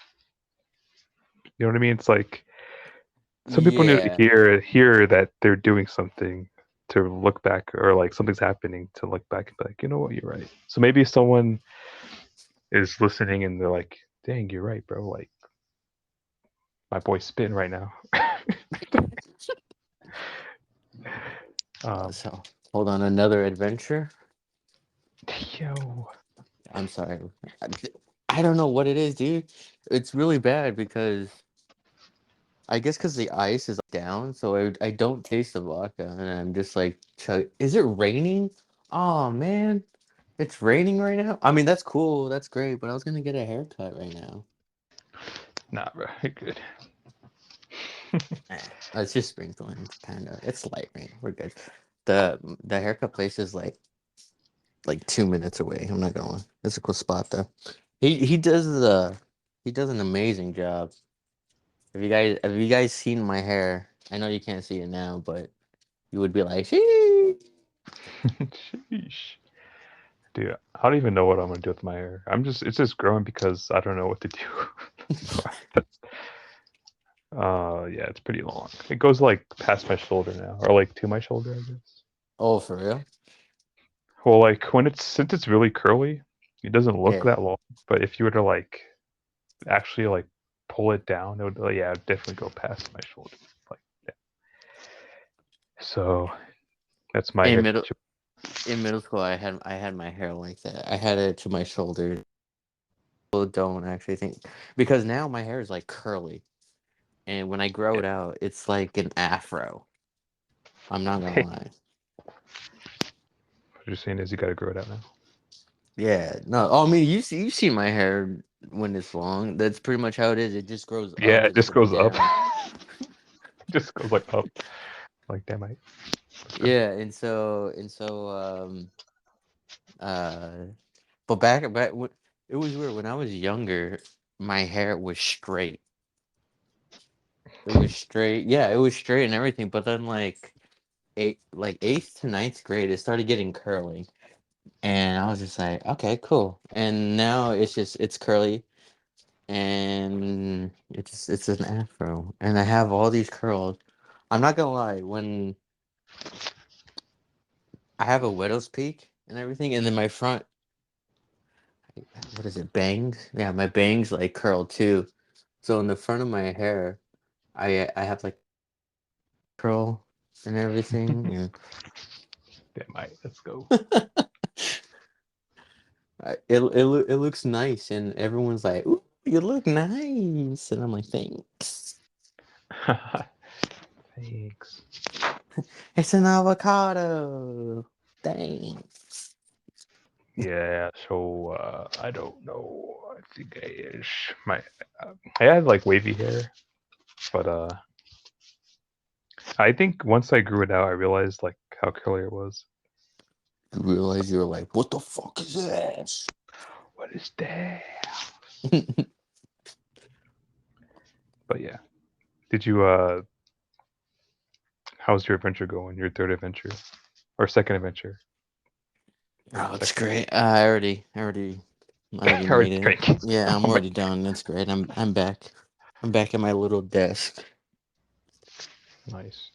you know what I mean. It's like some people need to Yeah. hear that they're doing something to look back, or like something's happening to look back and be like, you know what, you're right. So maybe someone is listening and they're like, dang, you're right, bro. Like my boy's spitting right now. um, So hold on, another adventure. yo, I'm sorry. I I don't know what it is, dude. It's really bad because I guess because the ice is down, so I don't taste the vodka, and I'm just like, is it raining? Oh man, it's raining right now. I mean, that's cool, that's great, but I was gonna get a haircut right now. nah, bro, you're good. Eh, it's just sprinkling. It's kind of it's light rain. We're good. The haircut place is like 2 minutes away. I'm not gonna lie. It's a cool spot though. He does he does an amazing job. Have you guys seen my hair? I know you can't see it now, but you would be like, "Shee." Sheesh. Dude, I don't even know what I'm gonna do with my hair. It's just growing because I don't know what to do. So that's, yeah, it's pretty long. It goes like past my shoulder now, or like to my shoulder, I guess. Oh, for real? Well, like when it's since it's really curly, it doesn't look Yeah. that long. But if you were to like actually like pull it down, it would, yeah, it'd definitely go past my shoulder. Like, yeah. So That's my In hair middle situation. in middle school, I had my hair like that. I had it to my shoulder. People don't actually think because now my hair is like curly, and when I grow Yeah. it out, it's like an afro. I'm not gonna Hey, lie. what you're saying is you got to grow it out now. Yeah, no. Oh, I mean, you see my hair when it's long. That's pretty much how it is. It just grows Yeah, up it just instead of goes up. down. Just goes like up. Like that might. Let's go. Yeah, and so uh, but back when it was weird when I was younger, my hair was straight. It was straight. Yeah, it was straight and everything. But then like eighth to ninth grade, it started getting curly, and I was just like, okay, cool. And now it's curly, and it's an afro, and I have all these curls. I'm not gonna lie, when I have a widow's peak and everything, and then my front, what is it, bangs? Yeah, my bangs like curl too. So in the front of my hair, I have like curl and everything, and That might. Let's go. it looks nice, and everyone's like, "Ooh, you look nice," and I'm like, "Thanks." Thanks. It's an avocado. Thanks. Yeah. So I don't know. I think my I had like wavy hair, but I think once I grew it out, I realized like how curly it was. You realize you're like, "What the fuck is this?" What is that? But yeah. Did you how's your adventure going? Your third adventure or second adventure? Oh, it's Second. great. I already I already made it. drank it. Yeah, I'm Oh my already done. That's great. I'm back. I'm back at my little desk. nice.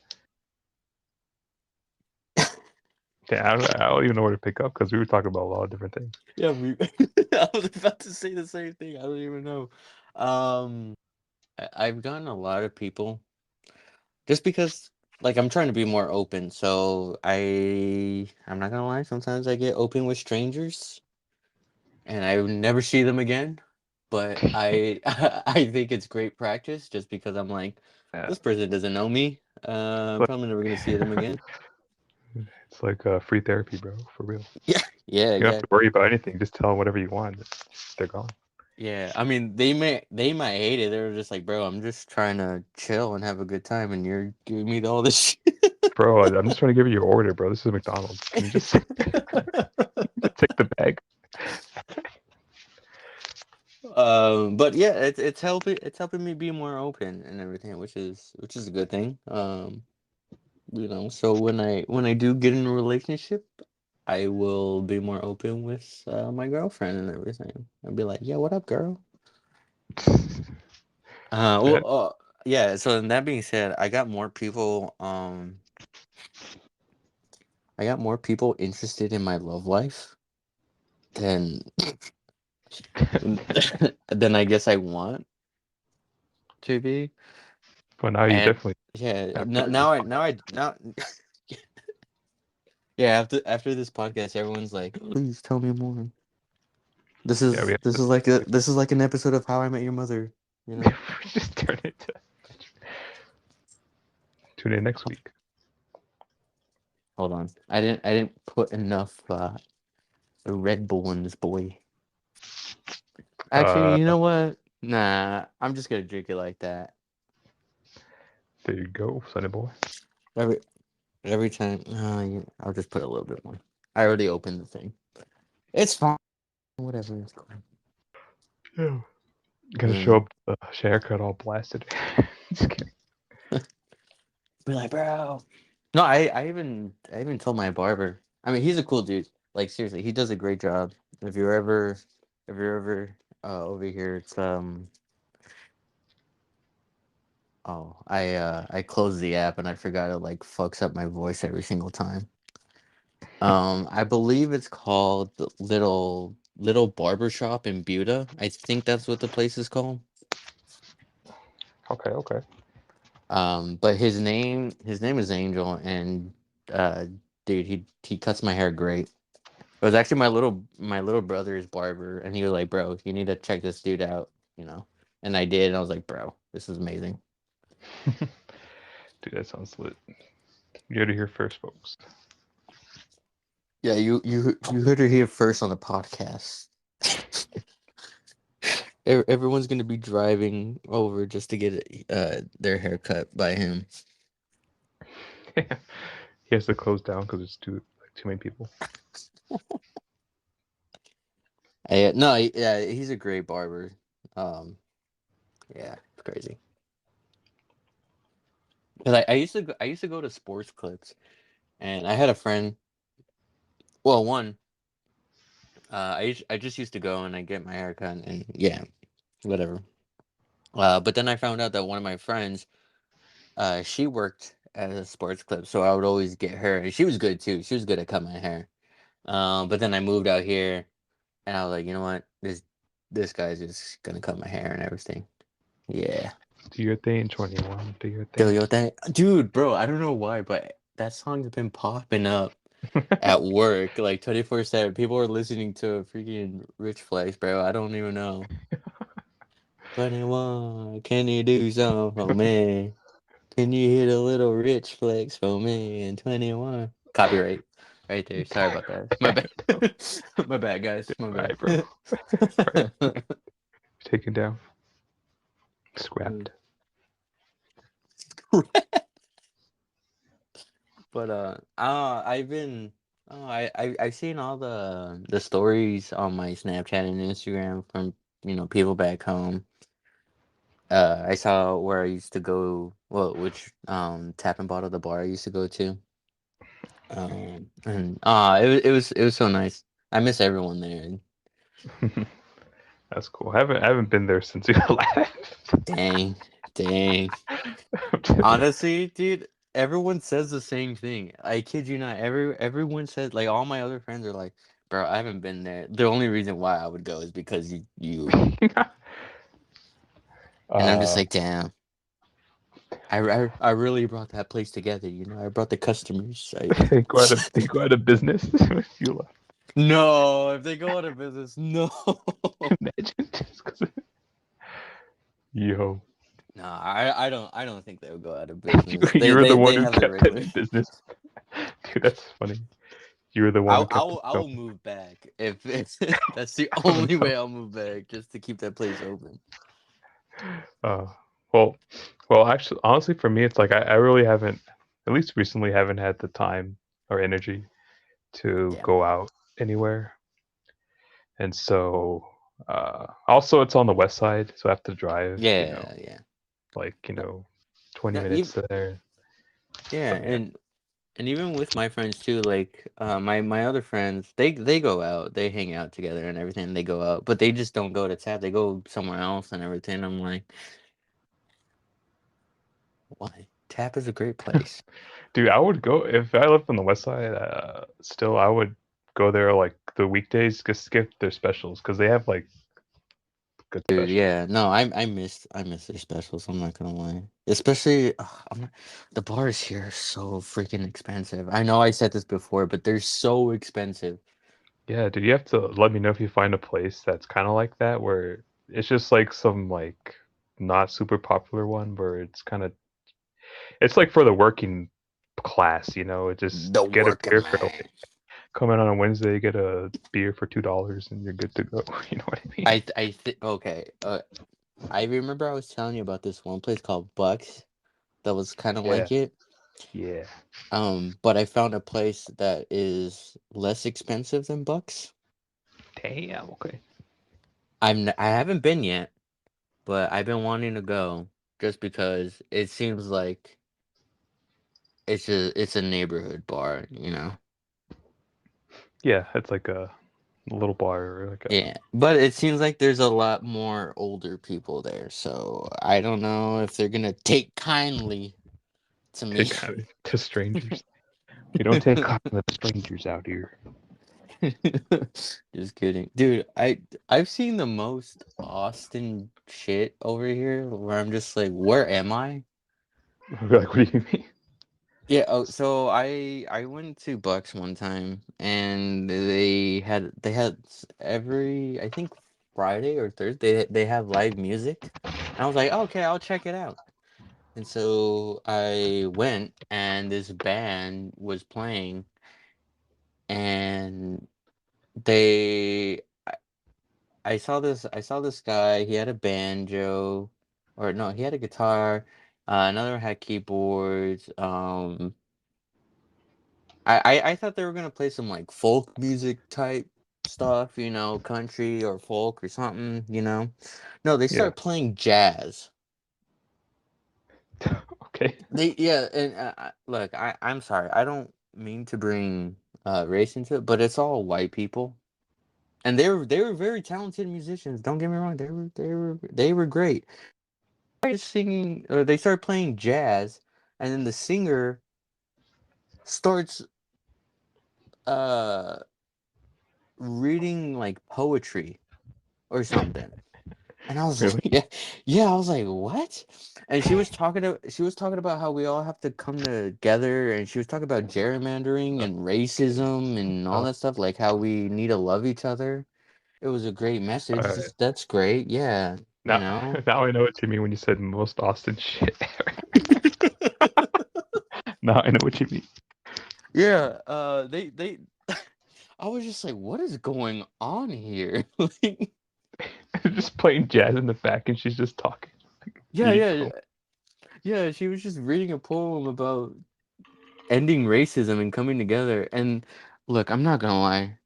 Yeah, I don't even know where to pick up because we were talking about a lot of different things. Yeah, I was about to say the same thing. I don't even know. Um, I've gotten a lot of people just because, like, I'm trying to be more open. So I'm not gonna lie. Sometimes I get open with strangers, and I never see them again. But I I think it's great practice just because I'm like, Yeah, this person doesn't know me. it's I'm probably never gonna see them again. it's like free therapy, bro. For real. Yeah, yeah, You don't have to exactly. worry about anything. Just tell them whatever you want. They're gone. Yeah, I mean, they might hate it. They're just like, bro, I'm just trying to chill and have a good time, and you're giving me all this Bro, I'm just trying to give you your order, bro. This is McDonald's. Can you just, shit. just take the bag? But yeah, it's helping me be more open and everything, which is a good thing. You know, so when I do get in a relationship, I will be more open with my girlfriend and everything. I'll be like, yeah, what up, girl? That, Yeah. So that being said, I got more people interested in my love life than than I guess I want to be. but now you And definitely yeah, after this podcast. now yeah, after this podcast, everyone's like, please tell me more. Yeah, we have This to is like this is like an episode of How I Met Your Mother, you know? just turn it to. Tune in next week. Hold on. I didn't put enough Red Bull in this boy. Actually, Uh, you know what? Nah, I'm just gonna drink it like that. there you go, Sunny boy. Every every time, yeah, I'll just put a little bit more. I already opened the thing. It's fine. Whatever. It's cool. Yeah. Gonna show Yeah. up haircut all blasted. Just kidding. Be like, bro. No, I even told my barber. I mean, he's a cool dude. Like seriously, he does a great job. If you're ever over here, it's oh, I closed the app and I forgot it like fucks up my voice every single time. I believe it's called the Little Barber Shop in Buda. I think that's what the place is called. Okay, okay. But his name is Angel, and uh dude, he cuts my hair great. It was actually my little brother's barber, and he was like, "Bro, you need to check this dude out," you know. And I did, and I was like, "Bro, this is amazing." Dude, that sounds lit. You heard it here first, folks. Yeah, you heard it here first on the podcast. Everyone's gonna be driving over just to get their hair cut by him. He has to close down because there's too many people. No, yeah, he's a great barber. Um, yeah, it's crazy. 'Cause I used to go to sports clips, and I had a friend. Well, one, I just used to go and I get my hair cut, and yeah, whatever. But then I found out that one of my friends, she worked at a sports clip, so I would always get her, and she was good too. She was good at cutting my hair. But then I moved out here, and I was like, you know what, this guy's just gonna cut my hair and everything. Yeah. Do your thing, 21. Do your Do thing. your thing. Dude, bro, I don't know why, but that song's been popping up at work like 24/7. People are listening to freaking Rich Flex, bro. I don't even know. 21, can you do something for me? Can you hit a little Rich Flex for me in 21? Copyright right there. Sorry about that. My bad. Bro. My bad, guys. My Alright, bro. bad. Alright. Taken down. Scrapped. But I've been I've seen all the stories on my Snapchat and Instagram from people back home. I saw where I used to go, well, which tap and bottle the bar I used to go to. And it was so nice. I miss everyone there. That's cool. I haven't been there since you left. Dang, dang. I'm just- Honestly, dude, everyone says the same thing. I kid you not. Everyone says, like, all my other friends are like, bro, I haven't been there. The only reason why I would go is because you. And I'm just uh, like, damn. I really brought that place together. I brought the customers. they go out of business if you left. No, if they go out of business, no. Imagine just 'cause yo, No, I don't think they'll go out of business. you They were the they one they who have their kept them regular. in business. Dude, that's funny. You were the one I who I kept will them I will going. move back if that's the Oh only no. way I'll move back, just to keep that place open. Uh, well, actually, honestly, for me, it's like I really haven't, at least recently, haven't had the time or energy to Yeah. go out anywhere. And so, also, it's on the west side, so I have to drive, Yeah, yeah. like, No, 20 no, minutes there. yeah, So, yeah. and even with my friends too, like my other friends, they go out, they hang out together and everything. They go out, but they just don't go to tap. They go somewhere else and everything. I'm like, why? Tap is a great place. Dude, I would go, if I lived on the west side, still, I would go there like the weekdays, just skip their specials, because they have like good Dude, specials. yeah, no, I miss their specials. I'm not gonna lie, especially the bars here are so freaking expensive. I know I said this before, but they're so expensive. Yeah, dude, you have to let me know if you find a place that's kind of like that, where it's just like some like not super popular one, where it's like for the working class, just The get a working beer for like, man. come in on a Wednesday, get a beer for $2 and you're good to go. You know what I mean? I think okay. I remember I was telling you about this one place called Bucks that was kind of Yeah, like it. yeah. But I found a place that is less expensive than Bucks. Damn, okay. I haven't been yet, but I've been wanting to go just because it seems like it's a neighborhood bar. Yeah, it's like a little bar or like a Yeah, but it seems like there's a lot more older people there, so I don't know if they're gonna take kindly to me. take kind of to strangers. We don't take kindly to strangers out here. Just kidding. Dude, I've seen the most Austin shit over here where I'm just like, where am I? Like, what do you mean? Yeah, oh, so I went to Bucks one time and every I think Friday or Thursday they have live music. And I was like, "Okay, I'll check it out." And so I went and this band was playing and they I saw this guy, he had a banjo or no, he had a guitar, another had keyboards, I thought they were gonna play some like folk music type stuff, country. Or folk or something. No, they Yeah. start playing jazz. Okay. Yeah, and look, I'm sorry, I don't mean to bring race into it, but it's all white people, and they were very talented musicians. Don't get me wrong, they were great. They started singing, or they started playing jazz, and then the singer starts uh reading like poetry or something. And I was like, Really? yeah, yeah. I was like, what? And she was talking about how we all have to come together, and she was talking about gerrymandering and racism and all Uh, that stuff, like how we need to love each other. It was a great message. uh, That's great. Yeah, you now, know. now I know what you mean when you said most Austin shit ever. Now I know what you mean. Yeah. They. I was just like, what is going on here? Like, Just playing jazz in the back, and she's just talking, yeah, reading yeah, poems. yeah. She was just reading a poem about ending racism and coming together. And look, I'm not gonna lie,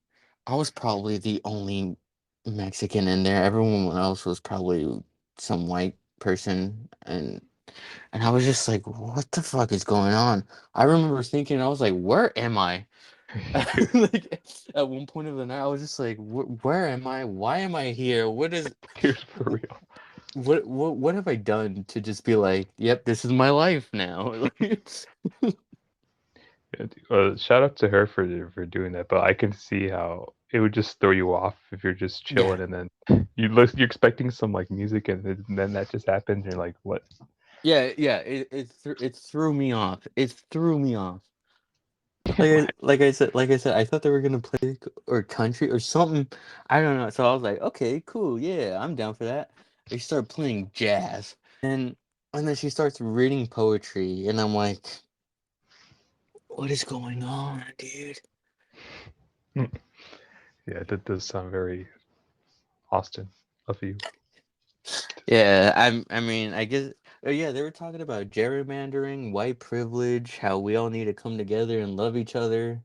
I was probably the only Mexican in there. Everyone else was probably some white person, and I was just like, what the fuck is going on? I remember thinking, I was like, where am I? Like at one point of the night, I was just like, where am I? Why am I here? Here's for real. What have I done to just be like, yep, this is my life now? Yeah, shout out to her for doing that, but I can see how it would just throw you off if you're just Yeah. chilling and then you're expecting some like music and then that just happens and you're like, what? Yeah, yeah, it threw me off. It threw me off. Like I said, I thought they were gonna play or country or something. I don't know. So I was like, okay, cool, yeah, I'm down for that. They start playing jazz, and and then she starts reading poetry, and I'm like, what is going on, dude? Yeah, that does sound very Austin of you. Yeah, I mean, I guess. Oh yeah, they were talking about gerrymandering, white privilege, how we all need to come together and love each other.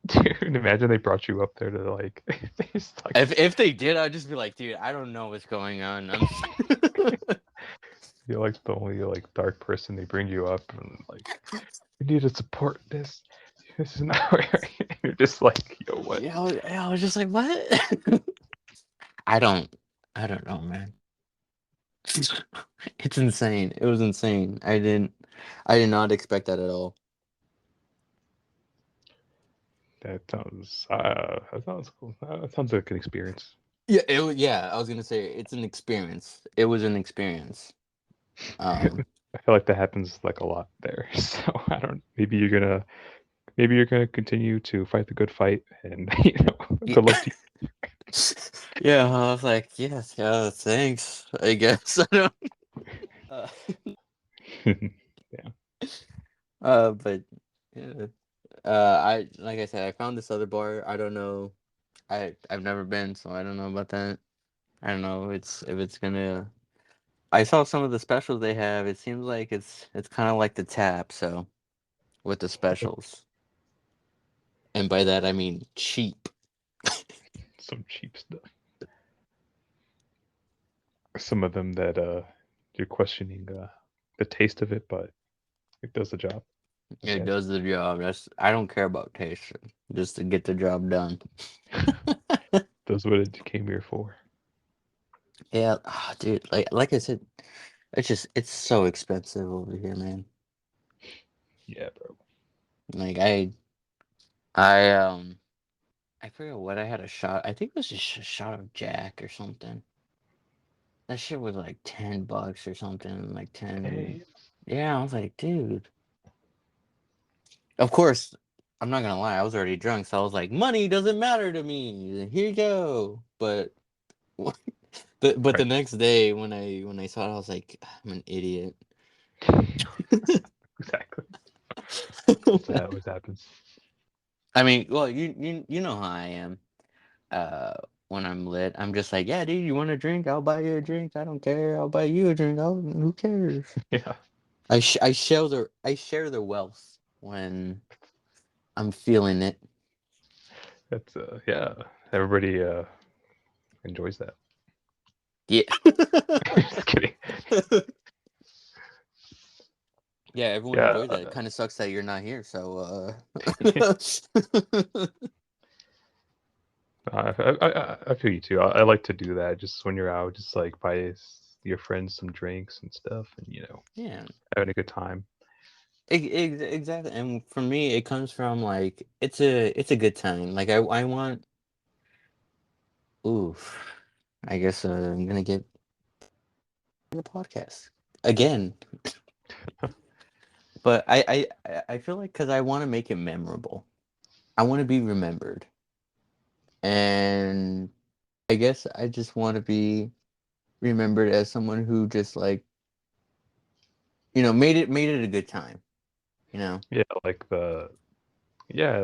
Dude, imagine they brought you up there to like, they just like, If they did, I'd just be like, dude, I don't know what's going on. I'm you're like the only like dark person. They bring you up and like, we need to support this. This is not where you're just like, yo, what? I was just like, what? I don't, I don't know, man. It's insane. It was insane. I did not expect that at all. That sounds cool. That sounds like an experience. Yeah, it was. Yeah, I was gonna say it's an experience. It was an experience. Um, I feel like that happens like a lot there. So I don't. Maybe you're gonna continue to fight the good fight, and yeah, good luck to yeah. I was like, yes, yeah, thanks. I guess I don't. Uh, you. Yeah. but yeah. I like I said, I found this other bar. I don't know. I've never been, so I don't know about that. I don't know if it's gonna. I saw some of the specials they have. It seems like it's kind of like the tap, so with the specials, and by that I mean cheap. Some cheap stuff. Some of them that you're questioning the taste of it, but it does the job, I It guess. does the job. I don't care about taste, just to get the job done. Does what it came here for. Yeah, dude. Like I said, it's so expensive over here, man. Yeah, bro. Like I I forget what I had a shot. I think it was just a shot of Jack or something. That shit was like $10 or something, like 10. Hey, Yeah, I was like, dude. Of course, I'm not gonna lie, I was already drunk, so I was like, money doesn't matter to me. Here you go. But the Right. next day when I saw it, I was like, I'm an idiot. Exactly. That always happens. I mean, well, you know how I am. Uh, when I'm lit, I'm just like, yeah, dude, you want a drink? I'll buy you a drink. I don't care. I'll buy you a drink. Who cares? Yeah. I share the wealth when I'm feeling it. That's yeah. Everybody enjoys that. Yeah. Just kidding. Yeah, everyone Yeah. enjoys that. It kind of sucks that you're not here. So, I feel you too. I like to do that just when you're out, just like buy your friends some drinks and stuff, and yeah, having a good time. exactly. And for me, it comes from like it's a good time. Like I want. Oof. I guess I'm gonna get the podcast again, but I feel like because I want to make it memorable. I want to be remembered, and I guess I just want to be remembered as someone who just like made it a good time. You know. Yeah,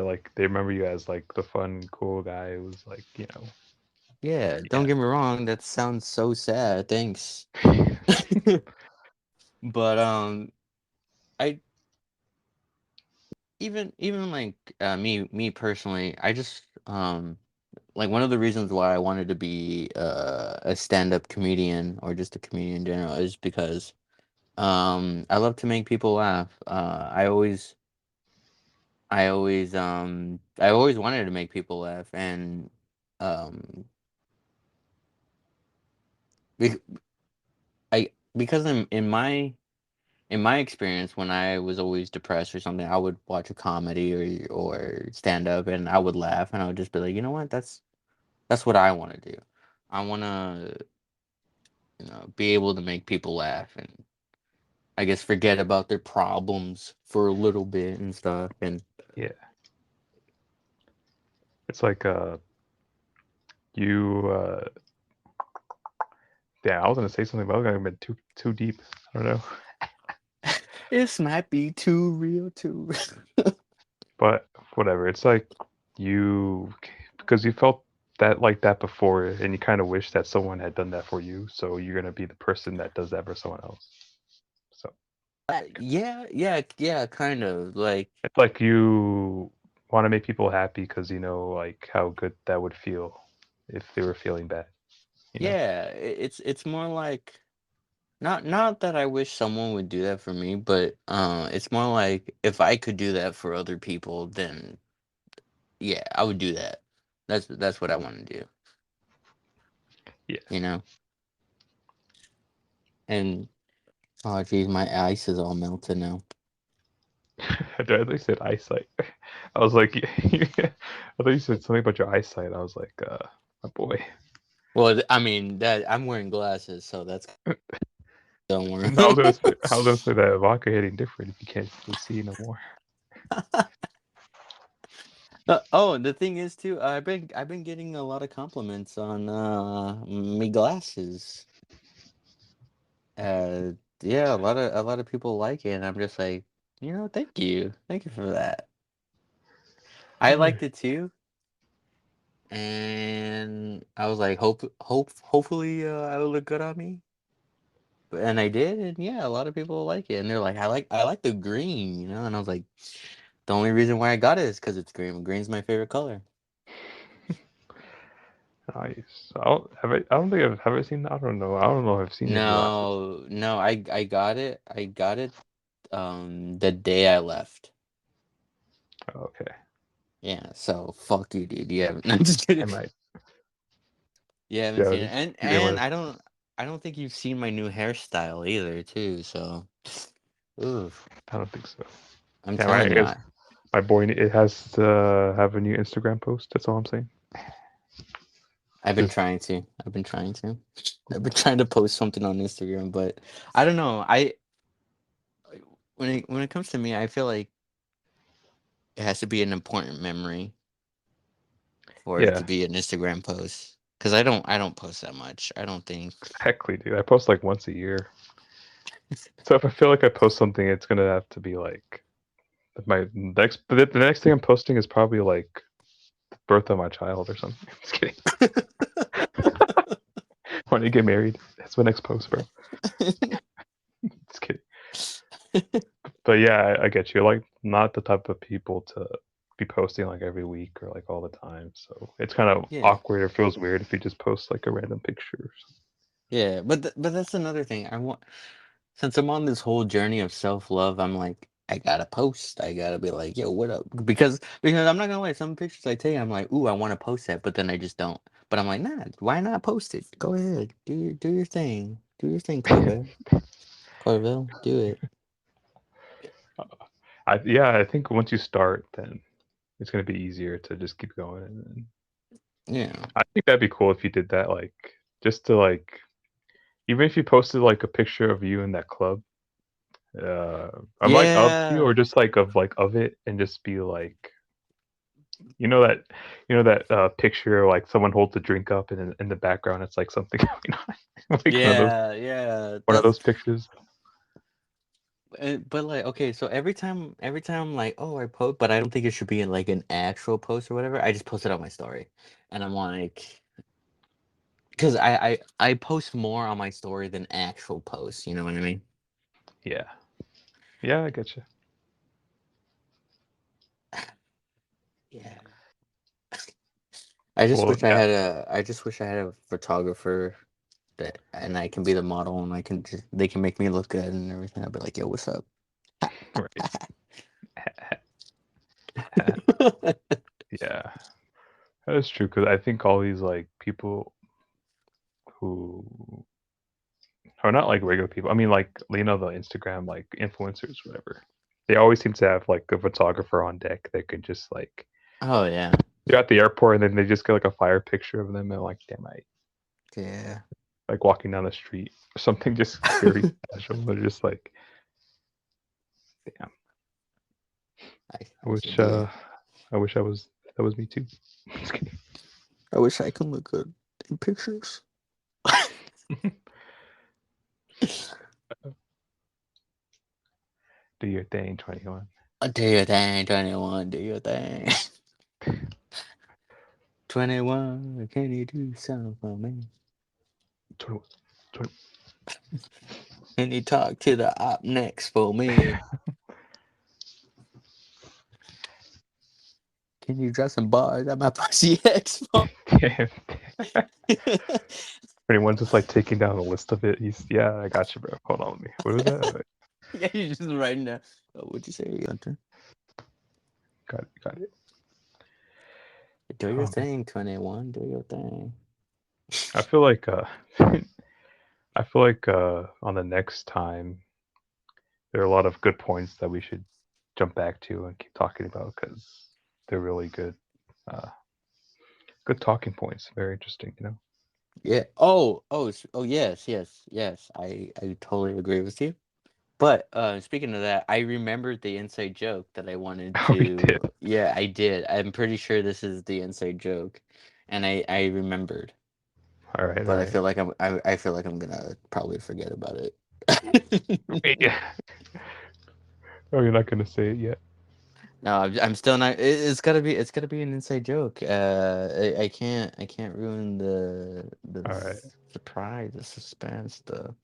like they remember you as like the fun, cool guy who was like, Yeah. Don't yeah, get me wrong. That sounds so sad. Thanks. But I even like me personally, I just like one of the reasons why I wanted to be a stand-up comedian or just a comedian in general is because I love to make people laugh. I always wanted to make people laugh, and um be- because in my experience, when I was always depressed or something, I would watch a comedy or stand up, and I would laugh, and I would just be like, you know what, that's what I want to do. I want to be able to make people laugh and I guess forget about their problems for a little bit and stuff. And yeah. It's like you yeah. I was gonna say something, but I was gonna be too deep. I don't know, this might be too real, too. but whatever. It's like you because you felt that like that before, and you kind of wish that someone had done that for you. So you're gonna be the person that does that for someone else. So Yeah, yeah, yeah, kind of like it's like you want to make people happy because you know like how good that would feel if they were feeling bad. You know? yeah. It's more like not that I wish someone would do that for me, but it's more like if I could do that for other people, then yeah, I would do that. That's what I want to do, you Yes. know. And oh geez, my ice is all melted now. I thought you said eyesight. I was like, I thought you said something about your eyesight. I was like, my boy. Well, I mean that I'm wearing glasses, so that's don't worry. I was gonna say that vodka hitting different if you can't really see no more. Oh, the thing is too, I've been getting a lot of compliments on me glasses. Uh, yeah, a lot of people like it, and I'm just like, thank you for that. I liked it too, and I was like, hopefully, I will look good on me. And I did, and yeah, a lot of people like it, and they're like, I like the green, and I was like, the only reason why I got it is because it's green. Green's my favorite color. Nice. I don't think I've have I seen. I don't know. I don't know if I've seen your glasses. No, no, I got it the day I left. Okay. Yeah, so fuck you, dude. You haven't. I'm just kidding. I might. You haven't Yeah. seen it, and You didn't and want I don't think you've seen my new hairstyle either, too. So, ooh, I don't think so. I'm Yeah. I telling you, guess my boy. It has to have a new Instagram post. That's all I'm saying. I've been Just trying to. I've been trying to. I've been trying to post something on Instagram, but I don't know. When it comes to me, I feel like It has to be an important memory for it to Yeah, be an Instagram post. Cause I don't post that much. I don't think. exactly, dude. I post like once a year. So if I feel like I post something, it's gonna have to be like my next. But the next thing I'm posting is probably like the birth of my child or something. Just kidding. When I get married, that's my next post, bro. Just kidding. But yeah, I get you. Like, not the type of people to be posting like every week or like all the time. So it's kind of Yeah, awkward or feels weird if you just post like a random picture or something. yeah, but that's another thing. I want since I'm on this whole journey of self love. I'm like, I gotta post. I gotta be like, yo, what up? Because I'm not gonna lie. Some pictures I take, I'm like, ooh, I want to post that, but then I just don't. But I'm like, nah, why not post it? Go ahead, do your thing, Corvette. Corvette, do it. I think once you start, then it's gonna be easier to just keep going. And Yeah, I think that'd be cool if you did that, like just to like even if you posted like a picture of you in that club, uh, I'm like of you yeah. or just like of it, and just be like, you know that picture like someone holds a drink up and in the background it's like something going on, like Yeah, yeah, one of that's those pictures. but like okay, so every time I'm like, oh, I post, but I don't think it should be in like an actual post or whatever. I just post it on my story, and I'm like, because I post more on my story than actual posts. You know what I mean? Yeah, yeah, I get you. Yeah. I just Well, wish yeah, I just wish I had a photographer that, and I can be the model, and I can just they can make me look good and everything. I'd be like, yo, what's up? right. Yeah, that is true because I think all these like people who are not like regular people. I mean, like you know the Instagram like influencers, whatever. They always seem to have like a photographer on deck that could just like Oh yeah, they're at the airport and then they just get like a fire picture of them and like damn I yeah. like walking down the street or something just very casual. They're just like damn. I I wish should be. I wish I was that was me too. Just kidding. I wish I could look good in pictures. Do your thing, 21. Do your thing, 21. Do your thing. 21. Can you do something for me? 21. 20. Can you talk to the op next for me? Can you drop some bars at my pussy expo? Damn. 21's just like taking down a list of it. He's yeah, I got you, bro. Hold on with me. What was that? Yeah, you're just writing down. Oh, what'd you say, Hunter? Got it, got it. Do your Oh man. thing, 21. Do your thing. I feel like I feel like on the next time there are a lot of good points that we should jump back to and keep talking about because they're really good uh good talking points. Very interesting, you know. Yeah. Oh, yes, yes, yes. I totally agree with you. But speaking of that, I remembered the inside joke that I wanted Oh, we to. did. Yeah, I did. I'm pretty sure this is the inside joke, and I remembered, All right, all but right. I feel like I'm gonna probably forget about it. Wait, yeah. Oh, you're not gonna say it yet. No, I'm still not. It's gotta be an inside joke. I can't ruin the All right. surprise, the suspense, the.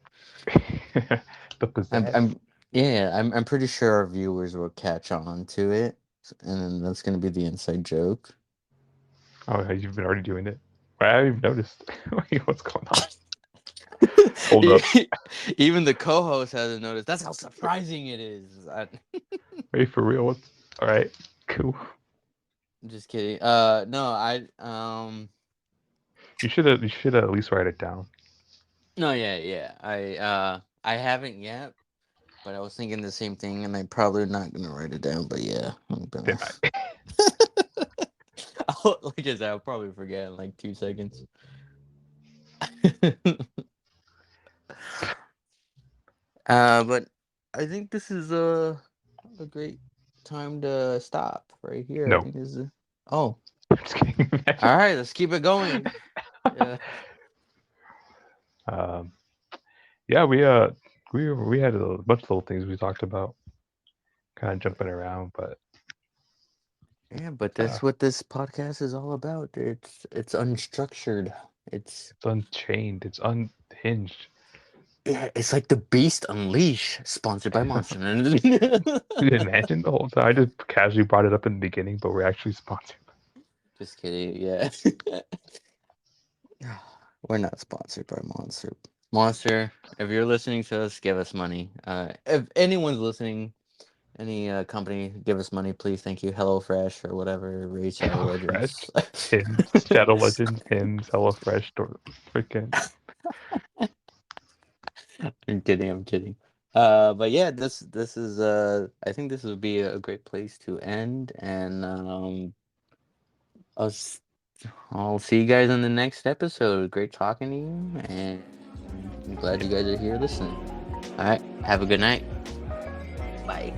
The pizzazz. I'm yeah, I'm pretty sure our viewers will catch on to it, and then that's gonna be the inside joke. Oh, you've been already doing it. I haven't even noticed. Wait, what's going on? Hold up. Even the co-host hasn't noticed. That's how surprising it is. Wait, for real? What's all right? Cool. I'm just kidding. No, You should at least write it down. no, yeah, yeah. I haven't yet, but I was thinking the same thing, and I'm probably not gonna write it down. But yeah, I'm Damn gonna. it. Like I said, I'll probably forget in like 2 seconds. But I think this is a great. time to stop right here. I No. think this is. Oh, Just kidding. all right. Let's keep it going. Yeah. um, yeah, we had a bunch of little things we talked about, kind of jumping around, but Yeah, but uh, that's what this podcast is all about. It's unstructured. It's it's unchained, it's unhinged. yeah, it's like the Beast Unleash, sponsored by Monster. Imagine the whole time. I just casually brought it up in the beginning, but we're actually sponsored. Just kidding. Yeah. We're not sponsored by Monster. Monster, if you're listening to us, give us money. If anyone's listening, any company, give us money, please. Thank you. HelloFresh or whatever. Raid Shadow HelloFresh, Legends. Hims, Shadow Legends, Hims, HelloFresh, freaking. I'm kidding. I'm kidding. But yeah, this is I think this would be a great place to end, and I'll s- I'll see you guys in the next episode. Great talking to you, and I'm glad you guys are here listening. All right, have a good night. Bye.